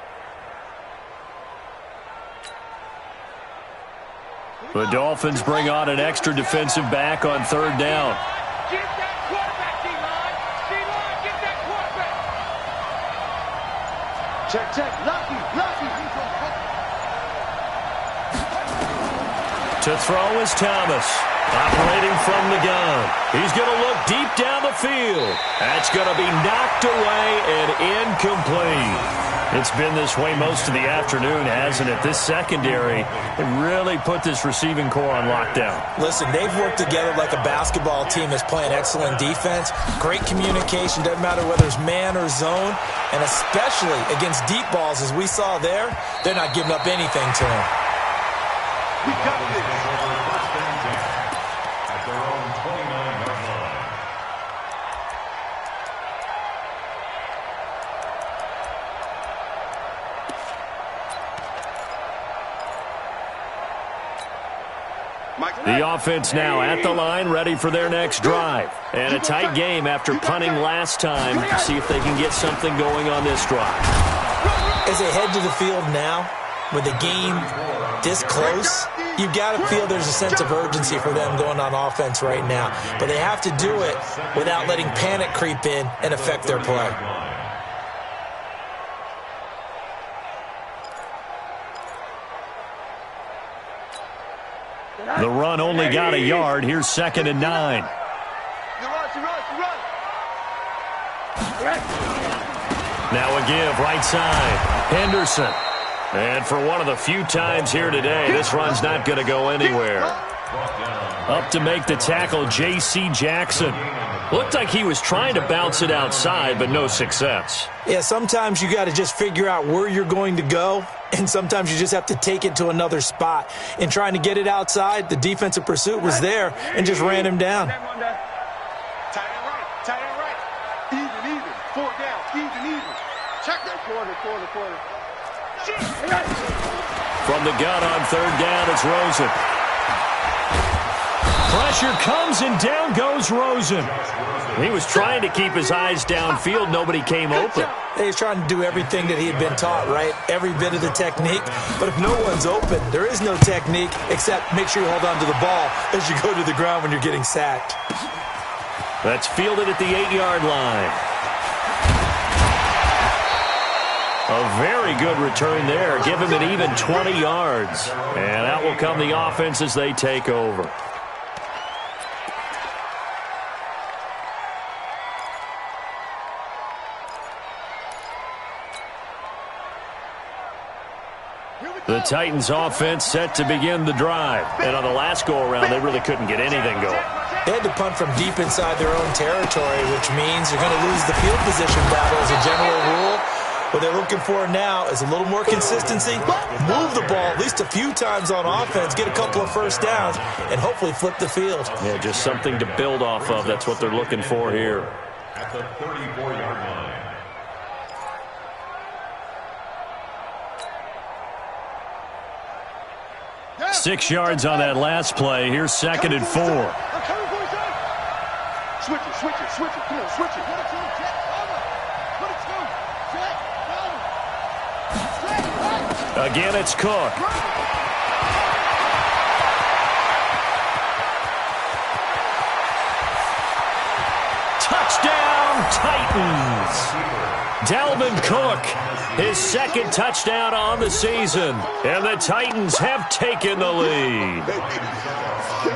S11: The Dolphins bring on an extra defensive back on 3rd down.
S8: Get that quarterback, D-line. D-line, get that quarterback. Check. Lucky.
S11: To throw is Thomas. Operating from the gun. He's going to look deep down the field. That's going to be knocked away and incomplete. It's been this way most of the afternoon, hasn't it? This secondary really put this receiving core on lockdown.
S12: Listen, they've worked together like a basketball team that's playing excellent defense. Great communication, doesn't matter whether it's man or zone. And especially against deep balls, as we saw there, they're not giving up anything to them.
S8: We got this.
S13: At their own 29-yard line.
S11: The offense now at the line, ready for their next drive. And a tight game after punting last time. See if they can get something going on this drive.
S12: As they head to the field now, with the game this close, you've got to feel there's a sense of urgency for them going on offense right now. But they have to do it without letting panic creep in and affect their play.
S11: The run only got a yard. Here's 2nd and 9. Now a give, right side. Henderson. And for one of the few times here today, this run's not going to go anywhere. Up to make the tackle, J.C. Jackson. Looked like he was trying to bounce it outside, but no success.
S12: Yeah, sometimes you got to just figure out where you're going to go, and sometimes you just have to take it to another spot. In trying to get it outside, the defensive pursuit was there and just ran him down.
S8: Tight end right. Even. 4 down, even. Check that corner.
S11: From the gun on 3rd down, it's Rosen. Pressure comes, and down goes Rosen. He was trying to keep his eyes downfield. Nobody came open.
S12: He's trying to do everything that he had been taught, right? Every bit of the technique. But if no one's open, there is no technique except make sure you hold on to the ball as you go to the ground when you're getting sacked.
S11: That's fielded at the 8-yard line. A very good return there. Give him an even 20 yards. And out will come the offense as they take over. The Titans offense set to begin the drive. And on the last go-around, they really couldn't get anything going.
S12: They had to punt from deep inside their own territory, which means they're going to lose the field position battle as a general rule. What they're looking for now is a little more consistency, move the ball at least a few times on offense, get a couple of first downs, and hopefully flip the field.
S11: Yeah, just something to build off of. That's what they're looking for here.
S13: At the 34-yard line.
S11: 6 yards on that last play. Here's 2nd and 4.
S8: Switch it. Come on, switch it.
S11: Again, it's Cook. Touchdown, Titans. Dalvin Cook, his 2nd touchdown on the season. And the Titans have taken the lead.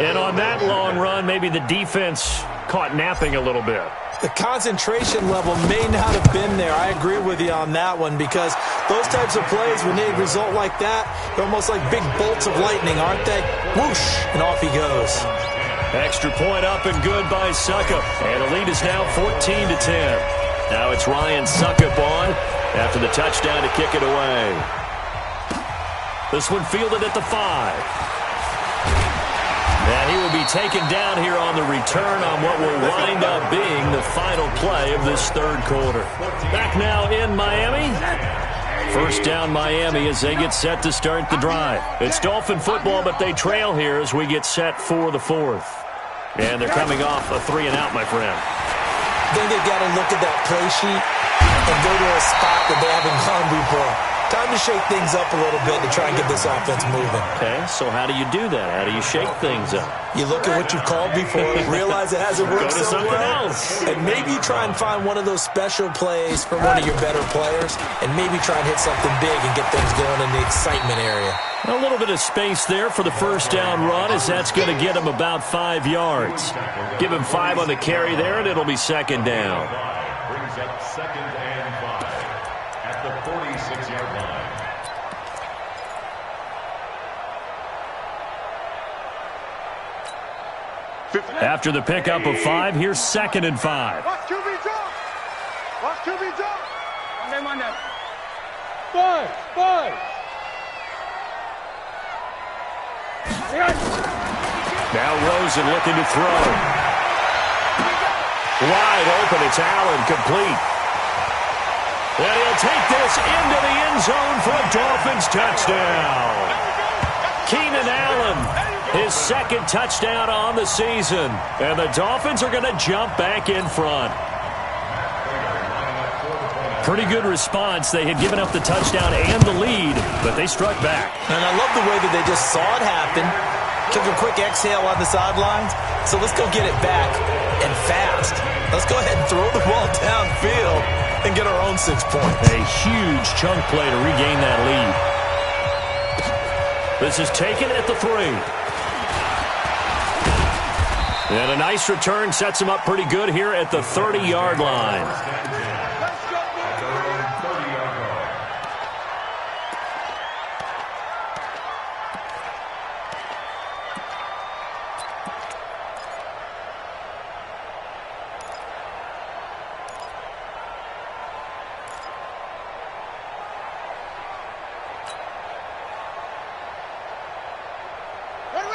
S11: And on that long run, maybe the defense caught napping a little bit.
S12: The concentration level may not have been there. I agree with you on that one because those types of plays, when they result like that, they're almost like big bolts of lightning, aren't they? Whoosh, and off he goes.
S11: Extra point up and good by Suckup. And the lead is now 14-10. Now it's Ryan Suckup on after the touchdown to kick it away. This one fielded at the 5. And he will be taken down here on the return on what will wind up being the final play of this 3rd quarter. Back now in Miami. First down Miami as they get set to start the drive. It's Dolphin football, but they trail here as we get set for the 4th. And they're coming off a 3-and-out, my friend.
S12: I think they've got to look at that play sheet and go to a spot that they haven't gone before. Time to shake things up a little bit to try and get this offense moving.
S11: Okay, so how do you do that? How do you shake things up?
S12: You look at what you've called before, realize it hasn't worked so well, and maybe try and find one of those special plays from one of your better players, and maybe try and hit something big and get things going in the excitement area.
S11: A little bit of space there for the first down run as that's going to get him about 5 yards. Give him 5 on the carry there, and it'll be 2nd down.
S13: Brings up 2nd and 5 at the 46-yard line.
S11: After the pickup of 5, here's 2nd and 5.
S8: Watch QB jump. Monday. 5.
S11: Now Rosen looking to throw. Wide open, it's Allen, complete. And he'll take this into the end zone for a Dolphins touchdown. Keenan Allen, his 2nd touchdown on the season. And the Dolphins are going to jump back in front. Pretty good response. They had given up the touchdown and the lead, but they struck back.
S12: And I love the way that they just saw it happen, took a quick exhale on the sidelines. So let's go get it back and fast. Let's go ahead and throw the ball downfield and get our own 6 points.
S11: A huge chunk play to regain that lead. This is taken at the 3. And a nice return sets him up pretty good here at the 30-yard line.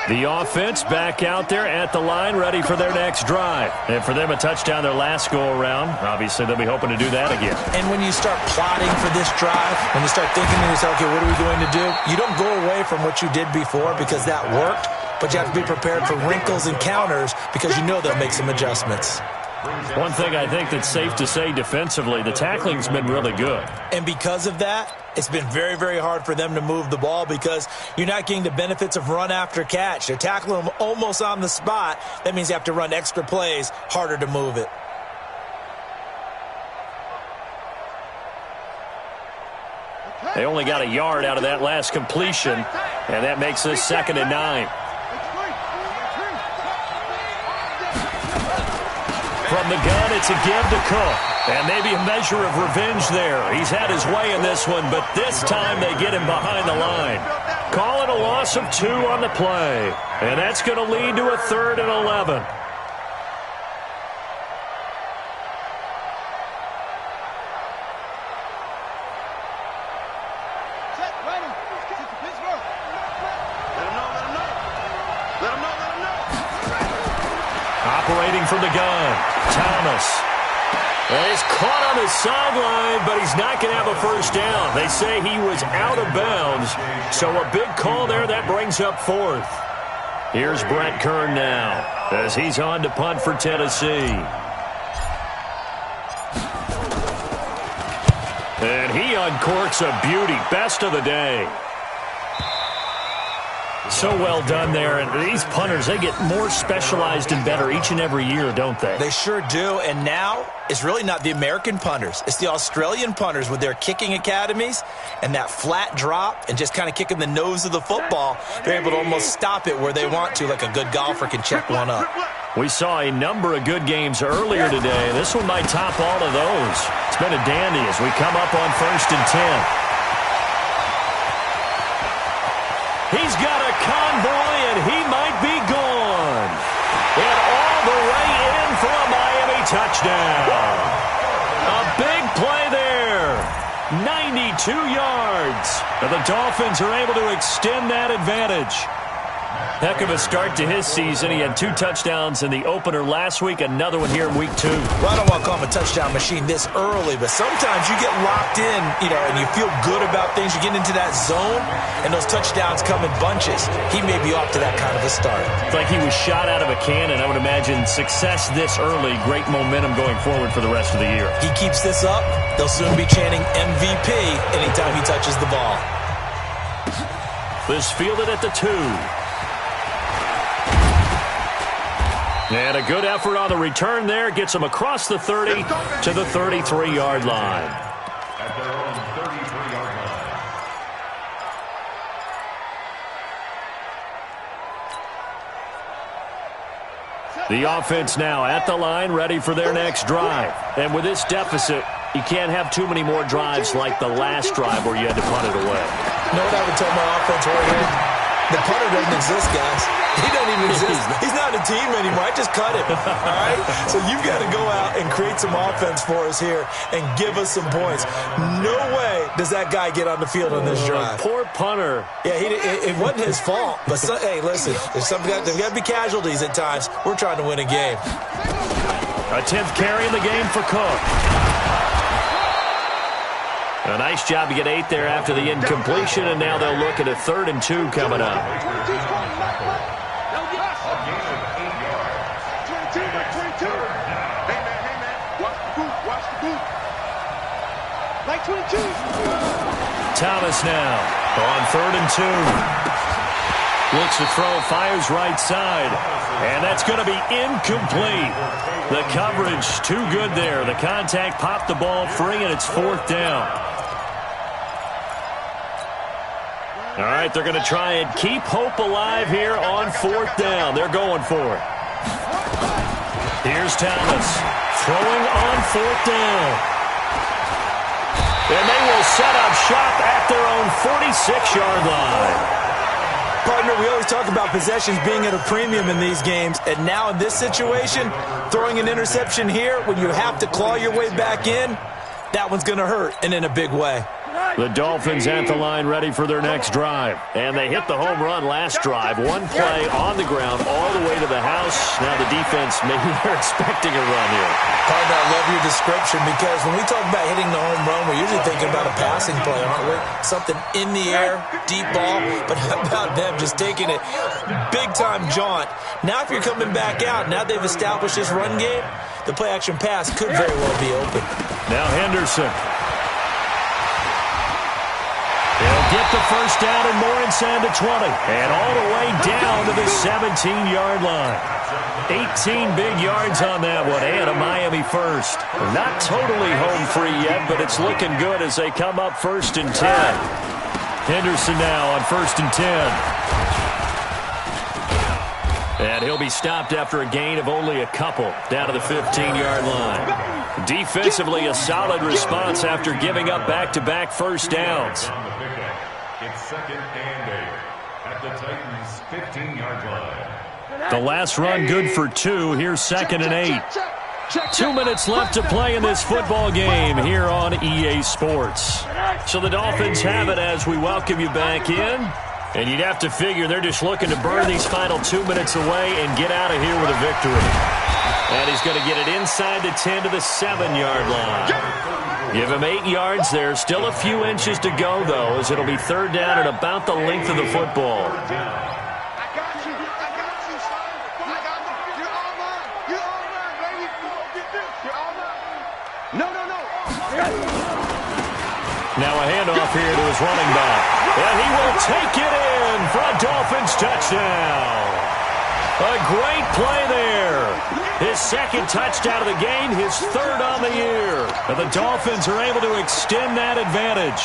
S11: The offense back out there at the line, ready for their next drive. And for them, a touchdown their last go-around. Obviously, they'll be hoping to do that again.
S12: And when you start plotting for this drive, when you start thinking to yourself, okay, what are we going to do? You don't go away from what you did before because that worked, but you have to be prepared for wrinkles and counters because you know they'll make some adjustments.
S11: One thing I think that's safe to say defensively, the tackling's been really good.
S12: And because of that, it's been very, very hard for them to move the ball because you're not getting the benefits of run after catch. They're tackling them almost on the spot. That means you have to run extra plays, harder to move it.
S11: They only got a yard out of that last completion, and that makes this 2nd and 9. From the gun, it's a give to Cook. And maybe a measure of revenge there. He's had his way in this one, but this time they get him behind the line. Call it a loss of 2 on the play. And that's going to lead to a 3rd and 11. Operating from the gun, Thomas. And he's caught on the sideline, but he's not going to have a first down. They say he was out of bounds, so a big call there. That brings up 4th. Here's Brent Kern now as he's on to punt for Tennessee. And he uncorks a beauty. Best of the day. So well done there. And these punters, they get more specialized and better each and every year, don't they?
S12: They sure do. And now it's really not the American punters. It's the Australian punters with their kicking academies and that flat drop and just kind of kicking the nose of the football. They're able to almost stop it where they want to, like a good golfer can check one up.
S11: We saw a number of good games earlier today. This one might top all of those. It's been a dandy as we come up on 1st and 10. He's got a convoy, and he might be gone. And all the way in for a Miami touchdown. A big play there. 92 yards. And the Dolphins are able to extend that advantage. Heck of a start to his season. He had 2 touchdowns in the opener last week, another one here in week 2.
S12: Well, I don't want to call him a touchdown machine this early, but sometimes you get locked in, and you feel good about things. You get into that zone, and those touchdowns come in bunches. He may be off to that kind of a start.
S11: It's like he was shot out of a cannon. I would imagine success this early, great momentum going forward for the rest of the year.
S12: He keeps this up, they'll soon be chanting MVP anytime he touches the ball.
S11: This fielded at the 2. And a good effort on the return there. Gets him across the 30 to the 33-yard line.
S13: At their own 33-yard line.
S11: The offense now at the line, ready for their next drive. And with this deficit, you can't have too many more drives like the last drive where you had to punt it away.
S12: You know what I would tell my offense right here? The punter doesn't exist, guys. He doesn't even exist. He's not a team anymore. I just cut him. All right? So you've got to go out and create some offense for us here and give us some points. No way does that guy get on the field on this drive.
S11: Poor punter.
S12: Yeah, it wasn't his fault. But, hey, listen, there's got to be casualties at times. We're trying to win a game.
S11: A 10th carry in the game for Cook. A nice job to get 8 there after the incompletion, and now they'll look at a 3rd and 2 coming up. Thomas now on 3rd and 2. Looks to throw, fires right side, and that's going to be incomplete. The coverage too good there. The contact popped the ball free, and it's 4th down. All right, they're going to try and keep hope alive here on 4th down. They're going for it. Here's Thomas throwing on 4th down. And they will set up shop at their own 46-yard line.
S12: Partner, we always talk about possessions being at a premium in these games, and now in this situation, throwing an interception here when you have to claw your way back in, that one's going to hurt, and in a big way.
S11: The Dolphins at the line ready for their next drive. And they hit the home run last drive. One play on the ground all the way to the house. Now the defense, maybe they're expecting a run here.
S12: Partner, I love your description because when we talk about hitting the home run, we're usually thinking about a passing play, aren't we? Something in the air, deep ball. But how about them just taking it big-time jaunt? Now if you're coming back out, now they've established this run game, the play-action pass could very well be open.
S11: Now Henderson. He'll get the first down and more inside the 20. And all the way down to the 17-yard line. 18 big yards on that one, and a Miami first. Not totally home free yet, but it's looking good as they come up 1st and 10. Henderson now on 1st and 10. And he'll be stopped after a gain of only a couple down to the 15-yard line. Defensively, a solid response after giving up back-to-back first downs.
S13: It's 2nd and 8 at the Titans' 15-yard line.
S11: The last run good for 2. Here's 2nd and 8. 2 minutes left to play in this football game here on EA Sports. So the Dolphins have it as we welcome you back in. And you'd have to figure they're just looking to burn these final 2 minutes away and get out of here with a victory. And he's going to get it inside the 10 to the 7-yard line. Give him 8 yards there. Still a few inches to go, though, as it'll be 3rd down and about the length of the football. Now a handoff here to his running back. And he will take it in for a Dolphins touchdown. A great play there. His 2nd touchdown of the game, his 3rd on the year. And the Dolphins are able to extend that advantage.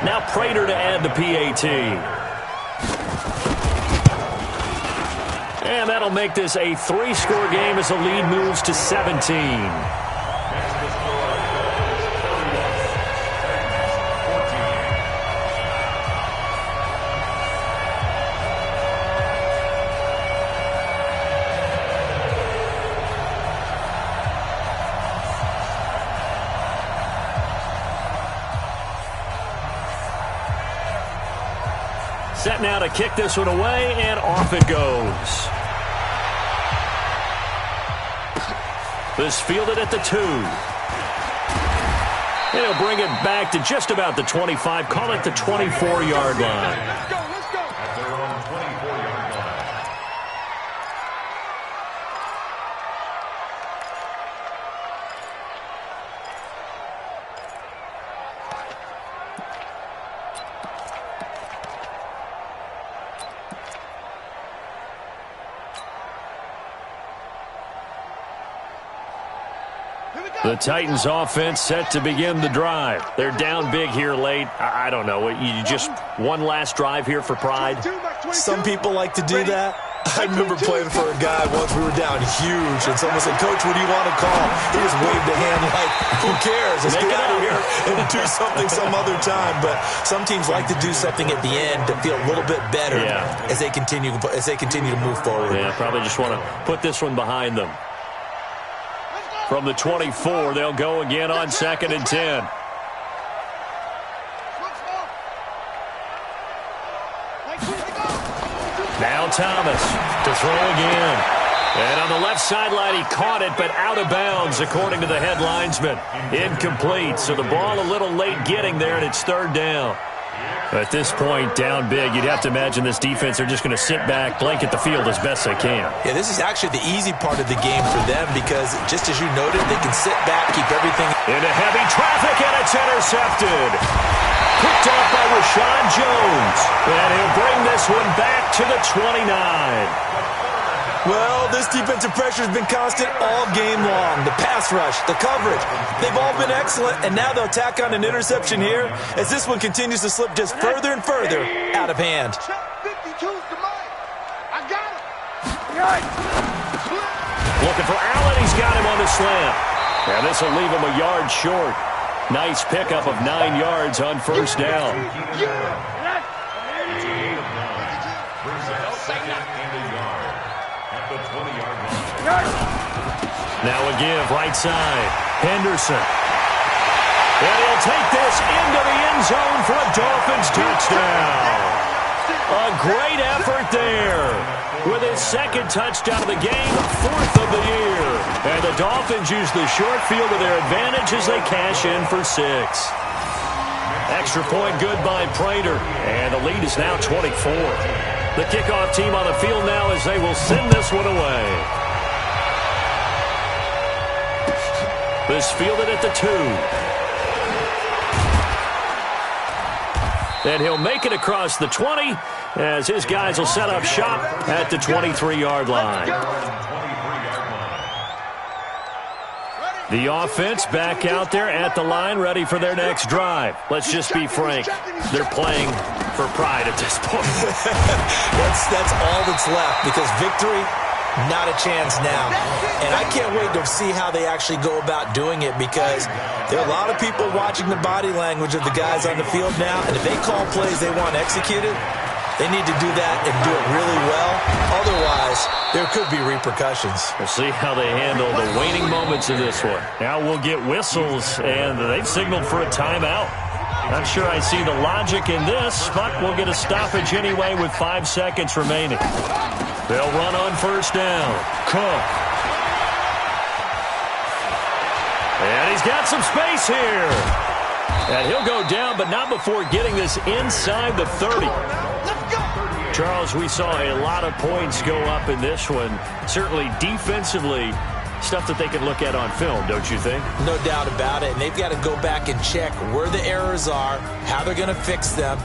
S11: Now Prater to add the PAT. And that'll make this a 3-score game as the lead moves to 17. Set now to kick this one away, and off it goes. This fielded at the 2. And he'll bring it back to just about the 25, call it the 24-yard line.
S13: At their own 24-yard line.
S11: The Titans offense set to begin the drive. They're down big here late. I don't know. You just one last drive here for pride?
S12: Some people like to do that. I remember playing for a guy once. We were down huge, and someone said, "Coach, what do you want to call?" He just waved a hand like, "Who cares? Let's get out of here and do something some other time." But some teams like to do something at the end to feel a little bit better as they continue to move forward.
S11: Yeah, probably just want to put this one behind them. From the 24, they'll go again on 2nd and 10. Now Thomas to throw again. And on the left sideline, he caught it, but out of bounds, according to the head linesman. Incomplete, so the ball a little late getting there, and it's 3rd down. At this point, down big, you'd have to imagine this defense are just going to sit back, blanket the field as best they can.
S12: Yeah, this is actually the easy part of the game for them because, just as you noted, they can sit back, keep everything.
S11: Into heavy traffic, and it's intercepted. Picked off by Rashawn Jones. And he'll bring this one back to the 29.
S12: Well, this defensive pressure has been constant all game long. The pass rush, the coverage, they've all been excellent, and now they'll tack on an interception here as this one continues to slip just further and further out of hand.
S8: 52's the mic. I got him.
S11: Looking for Allen. He's got him on the slam. And this will leave him a yard short. Nice pickup of 9 yards on first down. Now a give, right side. Henderson. And he'll take this into the end zone for a Dolphins touchdown. A great effort there. With his second touchdown of the game, 4th of the year. And the Dolphins use the short field to their advantage as they cash in for 6. Extra point good by Prater. And the lead is now 24. The kickoff team on the field now as they will send this one away. This fielded at the 2. And he'll make it across the 20 as his guys will set up shop at the 23-yard line. The offense back out there at the line, ready for their next drive. Let's just be frank. They're playing for pride at this point.
S12: That's all that's left, because victory, not a chance now. And I can't wait to see how they actually go about doing it, because there are a lot of people watching the body language of the guys on the field now, and if they call plays they want executed, they need to do that and do it really well. Otherwise, there could be repercussions.
S11: We'll see how they handle the waning moments of this one. Now we'll get whistles, and they've signaled for a timeout. Not sure I see the logic in this, but we'll get a stoppage anyway with 5 seconds remaining. They'll run on first down. Cook. And he's got some space here. And he'll go down, but not before getting this inside the 30. Charles, we saw a lot of points go up in this one. Certainly defensively, stuff that they can look at on film, don't you think?
S12: No doubt about it. And they've got to go back and check where the errors are, how they're going to fix them,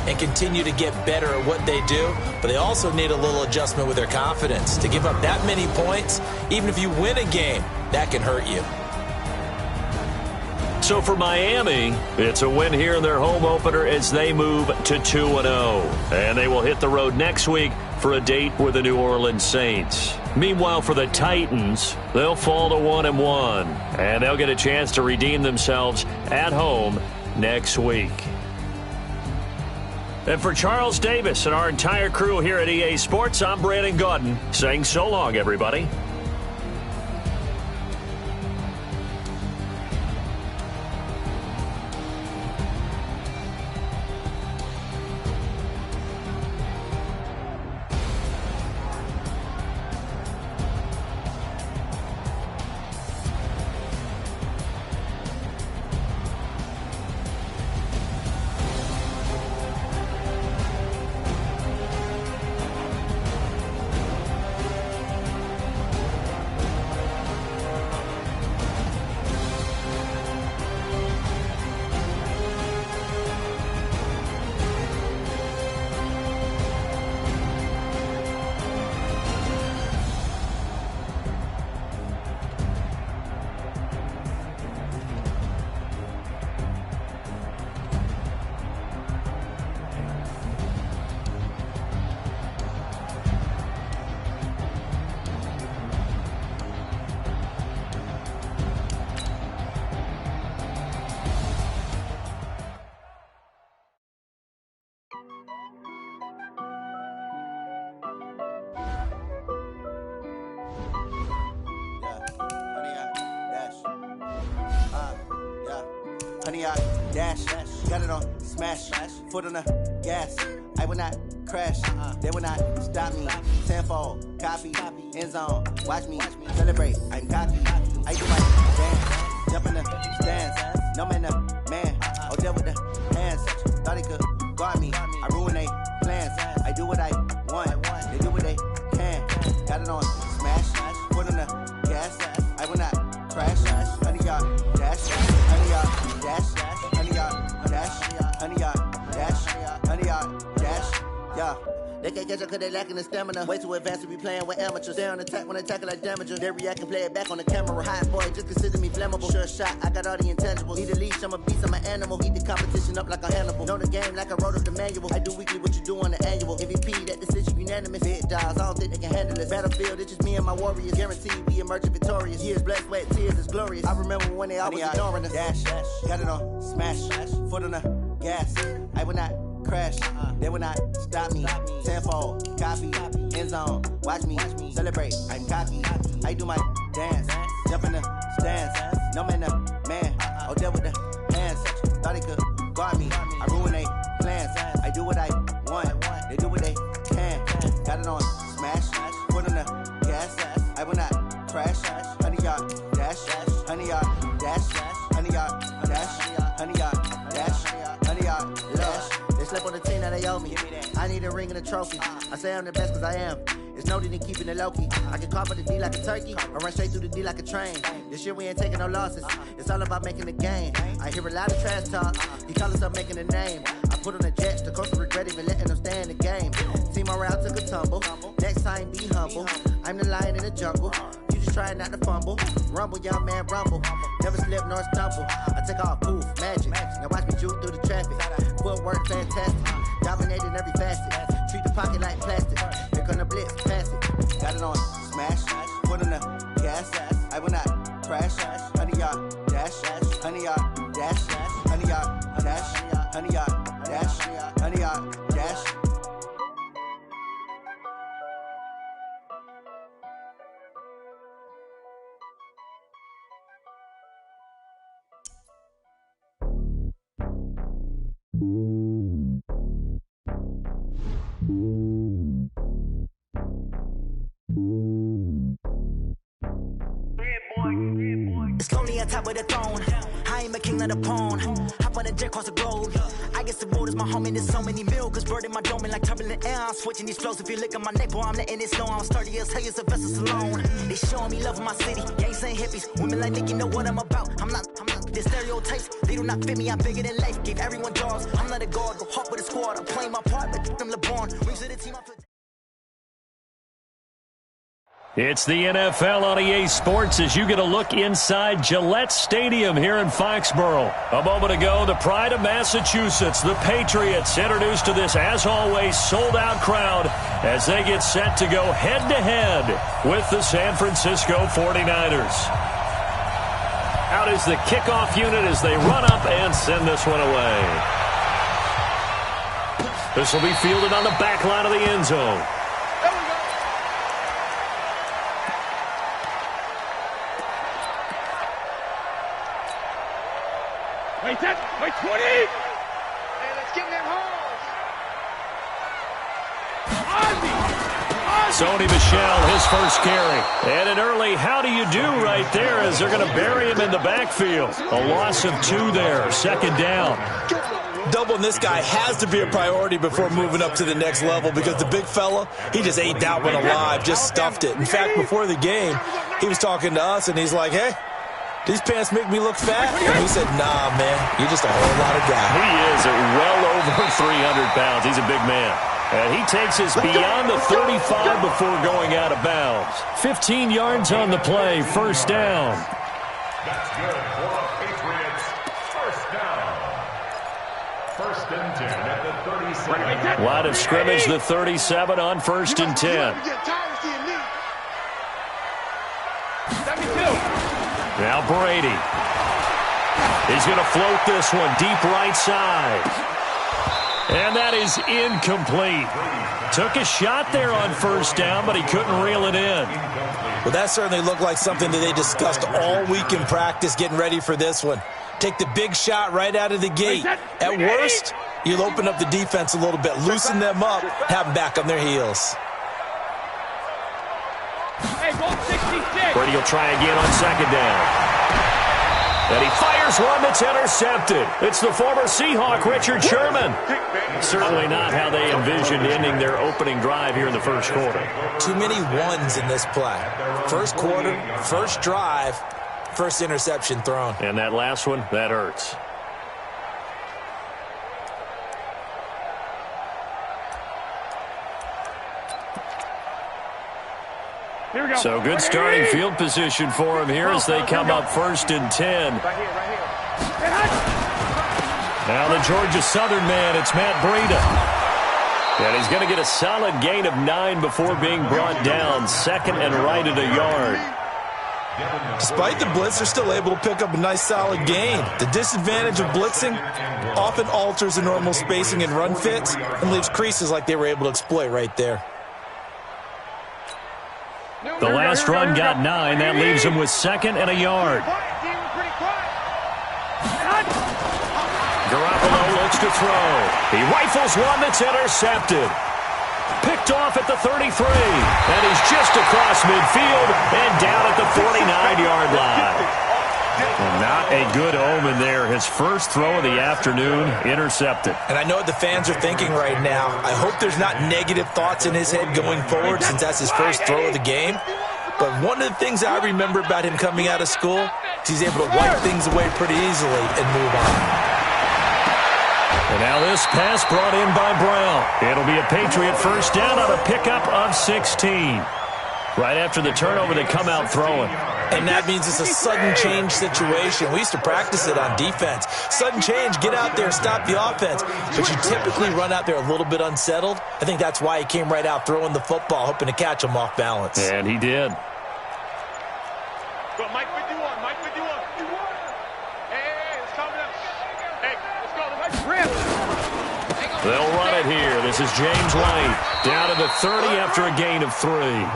S12: and continue to get better at what they do. But they also need a little adjustment with their confidence. To give up that many points, even if you win a game, that can hurt you.
S11: So for Miami, it's a win here in their home opener as they move to 2-0. And they will hit the road next week for a date with the New Orleans Saints. Meanwhile, for the Titans, they'll fall to 1-1. And they'll get a chance to redeem themselves at home next week. And for Charles Davis and our entire crew here at EA Sports, I'm Brandon Gaudin saying so long, everybody.
S14: Honey, I dash, got it on smash, foot on the gas. I will not crash, they will not stop me. Tenfold, copy, end zone, watch me celebrate. I'm cocky, I do my dance, jump in the stands. No man, man, I'll deal with the hands. Thought he could guard me, I ruin they plans. I do what I want, they do what they can. Got it on smash, foot on the gas. I will not crash, honey, y'all dash, honey, y'all dash, honey, y'all dash, honey, y'all dash, honey, y'all dash, yeah. They They can't catch up cause they lacking the stamina. Way too advanced to be playing with amateurs. They on attack when they tackle like damager. They react and play it back on the camera. Hot boy, just consider me flammable. Sure shot, I got all the intangibles. Need a leash, I'm a beast, I'm an animal. Eat the competition up like a Hannibal. Know the game like I wrote up the manual. I do weekly what you do on the annual. MVP, that decision unanimous. Big dogs, I don't think they can handle it. Battlefield, it's just me and my warriors. Guaranteed we emerging victorious. Years, blood, sweat, tears, it's glorious. I remember when they always ignoring us. Dash, got it on, smash, foot on the gas. I will not crash, they will not stop me. Tenfold, copy, end zone, watch me celebrate. I'm cocky, I do my dance, jump in the stands. No man, man, oh there with the hands. Thought they could guard me, I ruin they plans. I do what I want, they do what they can. Got it on, smash, foot on the gas. I will not crash, 100 yard dash, 100 yard dash, 100 yard dash, 100 yard dash, 100 yard dash. They slept on the team that they owe me. I need a ring and a trophy. I say I'm the best cause I am. It's noted in keeping it low-key. I can carve up the D like a turkey or run straight through the D like a train. This year we ain't taking no losses. It's all about making the game. I hear a lot of trash talk. He call himself making a name. I put on the Jets. The coach will regret even letting them stay in the game. Team morale took a tumble. Next time be humble. I'm the lion in the jungle. You just trying not to fumble. Rumble, young man, rumble. Never slip nor stumble. I take off, poof, magic. Now watch me juke through the traffic. Footwork fantastic. Dominating every facet. Treat the pocket like plastic. Here come the blitz, pass it. Got it on, smash. Foot on the gas. I will not crash. 100 yard dash. 100 yard dash. 100 yard dash. 100 yard dash. 100 yard dash.
S15: It's lonely on top of the throne. I ain't a king of the pawn. Hop on a jet across the globe. I guess the world is my home and there's so many milkers. Bird in my dome and like turbulent air. I'm switching these flows. If you look at my neck, boy, I'm letting it snow. I'm sturdy as hell as a vessel alone. They showing me love in my city. Gangs ain't hippies. Women like Nicky know what I'm about. I'm not. The stereotypes, they do not fit me. I'm bigger than life. Gave everyone jobs. I'm not a guard. Go hard with a squad. I'm playing my part, but them LeBron. Rings to the team.
S11: It's the NFL on EA Sports as you get a look inside Gillette Stadium here in Foxborough. A moment ago, the pride of Massachusetts, the Patriots, introduced to this, as always, sold-out crowd as they get set to go head-to-head with the San Francisco 49ers. Out is the kickoff unit as they run up and send this one away. This will be fielded on the back line of the end zone.
S8: Wait, 20! Hey, let's get them home!
S11: Sony Michel, his first carry. And an early how do you do right there as they're going to bury him in the backfield. A loss of 2 there, second down.
S12: Doubling this guy has to be a priority before moving up to the next level because the big fella, he just ate that one alive, just stuffed it. In fact, before the game, he was talking to us, and he's like, hey, these pants make me look fat? And we said, nah, man, you're just a whole lot of guy.
S11: He is at well over 300 pounds. He's a big man. And he takes us beyond the 35 before going out of bounds. 15 yards on the play, first down.
S13: That's good for the Patriots. First down. First and 10 at the 37.
S11: Line of scrimmage, the 37 on first and 10. Now Brady. He's going to float this one deep right side. And that is incomplete. Took a shot there on first down, but he couldn't reel it in.
S12: Well, that certainly looked like something that they discussed all week in practice getting ready for this one. Take the big shot right out of the gate. At worst, you'll open up the defense a little bit, loosen them up, have them back on their heels.
S11: Brady will try again on second down. And he fires one that's intercepted. It's the former Seahawk, Richard Sherman. Certainly not how they envisioned ending their opening drive here in the first quarter.
S12: Too many ones in this play. First quarter, first drive, first interception thrown.
S11: And that last one, that hurts. So good starting field position for him here as they come up 1st and 10. Now the Georgia Southern man, it's Matt Breida. And he's going to get a solid gain of 9 before being brought down. 2nd and right at a yard.
S12: Despite the blitz, they're still able to pick up a nice solid gain. The disadvantage of blitzing often alters the normal spacing and run fits and leaves creases like they were able to exploit right there.
S11: The last run got 9. That leaves him with 2nd and a yard. Garoppolo looks to throw. He rifles one that's intercepted. Picked off at the 33. And he's just across midfield and down at the 49-yard line. Well, not a good omen there. His first throw of the afternoon intercepted.
S12: And I know what the fans are thinking right now. I hope there's not negative thoughts in his head going forward since that's his first throw of the game. But one of the things I remember about him coming out of school is he's able to wipe things away pretty easily and move on.
S11: And now this pass brought in by Brown. It'll be a Patriot first down on a pickup of 16. Right after the turnover, they come out throwing.
S12: And that means it's a sudden change situation. We used to practice it on defense. Sudden change, get out there, stop the offense. But you typically run out there a little bit unsettled. I think that's why he came right out throwing the football, hoping to catch him off balance.
S11: And he did.
S8: Go, Mike 51, Mike 51. Hey, it's coming up. Hey, let's go.
S11: They'll run it here. This is James White. Down to the 30 after a gain of 3.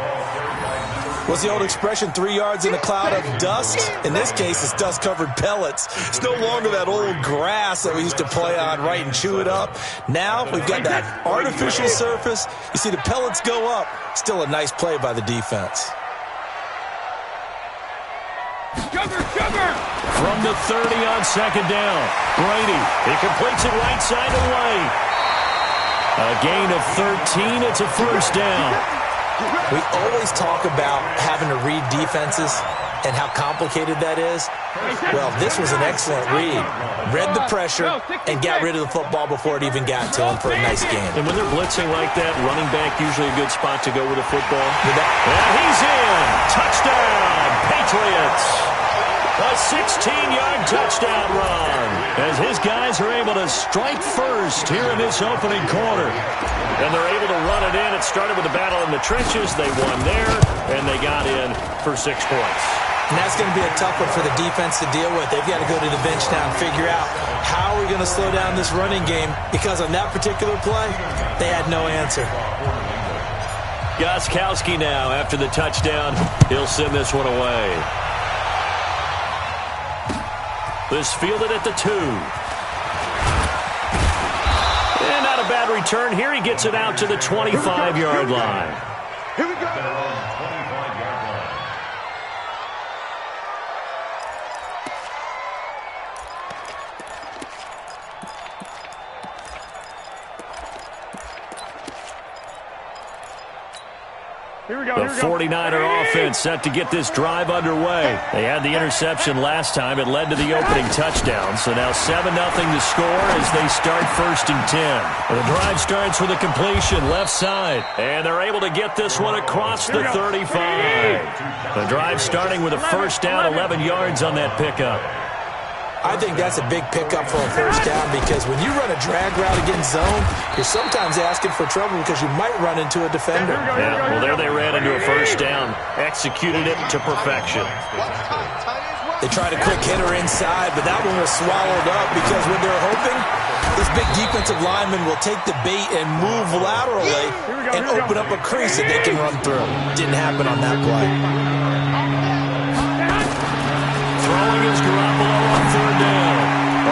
S12: What's the old expression, 3 yards in a cloud of dust? In this case, it's dust-covered pellets. It's no longer that old grass that we used to play on, right, and chew it up. Now we've got that artificial surface. You see the pellets go up. Still a nice play by the defense.
S11: From the 30 on 2nd down. Brady, he completes it right side of White. A gain of 13. It's a first down.
S12: We always talk about having to read defenses and how complicated that is. Well, this was an excellent read. Read the pressure and got rid of the football before it even got to him for a nice gain.
S11: And when they're blitzing like that, running back usually a good spot to go with a football. And he's in. Touchdown, Patriots. A 16-yard touchdown run as his guys are able to strike first here in this opening quarter. And they're able to run it in. It started with a battle in the trenches. They won there, and they got in for 6 points.
S12: And that's going to be a tough one for the defense to deal with. They've got to go to the bench now and figure out how are we going to slow down this running game, because on that particular play, they had no answer.
S11: Gostkowski now after the touchdown. He'll send this one away. This fielded at the 2. And not a bad return. Here he gets it out to the 25-yard line.
S8: Here we go.
S11: The 49er offense set to get this drive underway. They had the interception last time. It led to the opening touchdown. So now 7-0 to score as they start 1st and 10. The drive starts with a completion left side. And they're able to get this one across the 35. The drive starting with a first down, 11 yards on that pickup.
S12: I think that's a big pickup for a first down, because when you run a drag route against zone, you're sometimes asking for trouble because you might run into a defender.
S11: Yeah, well, there they ran into a first down, executed it to perfection.
S12: They tried a quick hitter inside, but that one was swallowed up because what they're hoping, this big defensive lineman will take the bait and move laterally and open up a crease that they can run through. Didn't happen on that play.
S11: Throwing is Garoppolo on 3rd down.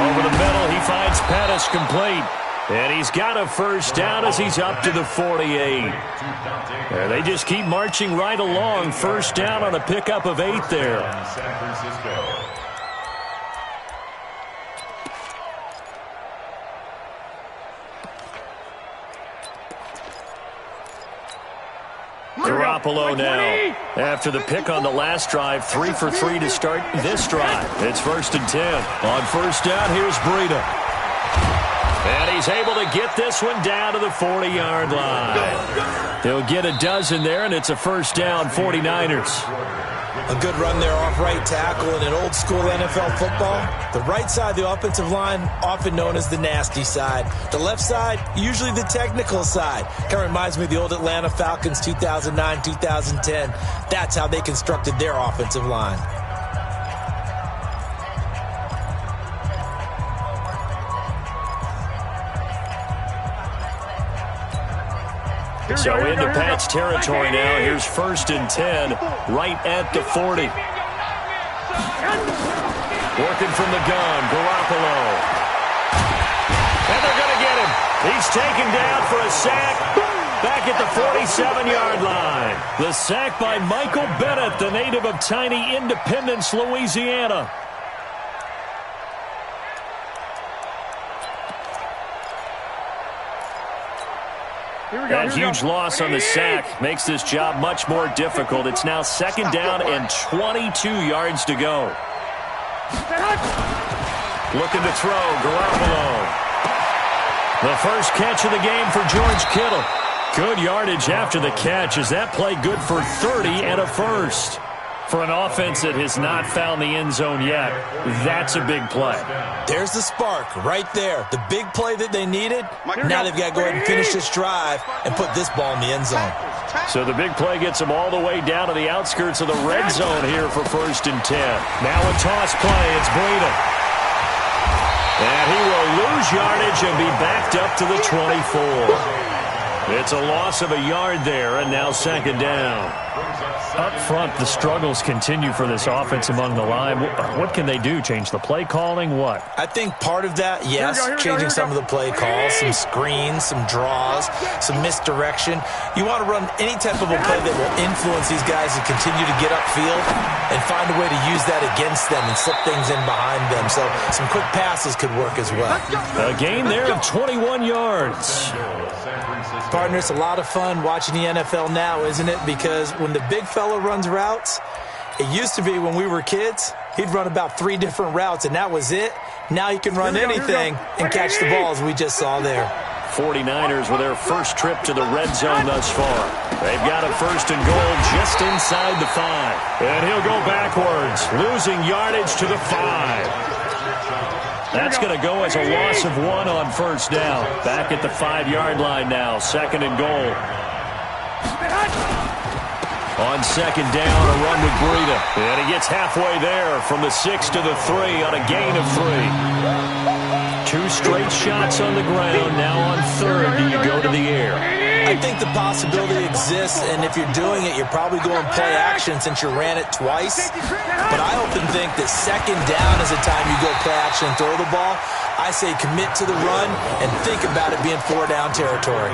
S11: Over the middle, he finds Pettis complete. And he's got a first down as he's up to the 48. And they just keep marching right along. First down on a pickup of 8 there.
S13: San Francisco.
S11: Garoppolo now. After the pick on the last drive, 3 for 3 to start this drive. It's 1st and 10. On first down, here's Breida. And he's able to get this one down to the 40-yard line. He'll get a dozen there, and it's a first down, 49ers.
S12: A good run there off right tackle in an old-school NFL football. The right side of the offensive line, often known as the nasty side. The left side, usually the technical side. Kind of reminds me of the old Atlanta Falcons 2009, 2010. That's how they constructed their offensive line.
S11: So into Pats territory now. Here's 1st and 10, right at the 40. Working from the gun, Garoppolo. And they're going to get him. He's taken down for a sack back at the 47-yard line. The sack by Michael Bennett, the native of tiny Independence, Louisiana. That huge loss on the sack makes this job much more difficult. It's now 2nd down and 22 yards to go. Looking to throw, Garoppolo. The first catch of the game for George Kittle. Good yardage after the catch. Is that play good for 30 and a first? For an offense that has not found the end zone yet, that's a big play.
S12: There's the spark right there. The big play that they needed. Now they've got to go ahead and finish this drive and put this ball in the end zone.
S11: So the big play gets them all the way down to the outskirts of the red zone here for 1st and 10. Now a toss play. It's Breida. And he will lose yardage and be backed up to the 24. It's a loss of a yard there, and now 2nd down. Up front, the struggles continue for this offense among the line. What can they do? Change the play calling? What?
S12: I think part of that, yes, changing some of the play calls, some screens, some draws, some misdirection. You want to run any type of a play that will influence these guys to continue to get upfield and find a way to use that against them and slip things in behind them. So some quick passes could work as well.
S11: A gain there of 21 yards.
S12: Partner, it's a lot of fun watching the NFL now, isn't it? Because when the big fella runs routes, it used to be when we were kids, he'd run about 3 different routes, and that was it. Now he can run anything and catch the balls we just saw there.
S11: 49ers with their first trip to the red zone thus far. They've got a 1st and goal just inside the 5. And he'll go backwards, losing yardage to the 5. That's going to go as a loss of 1 on 1st down. Back at the 5-yard line now, 2nd and goal. On 2nd down, a run with Breida. And he gets halfway there from the 6 to the 3 on a gain of 3. 2 straight shots on the ground. Now on 3rd, do you go to the air?
S12: I think the possibility exists, and if you're doing it, you're probably going play action since you ran it twice. But I often think that 2nd down is the time you go play action and throw the ball. I say commit to the run and think about it being 4-down territory.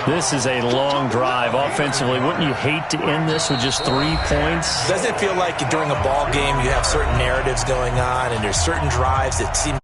S11: This is a long drive offensively. Wouldn't you hate to end this with just 3 points?
S12: Doesn't it feel like during a ball game you have certain narratives going on and there's certain drives that seem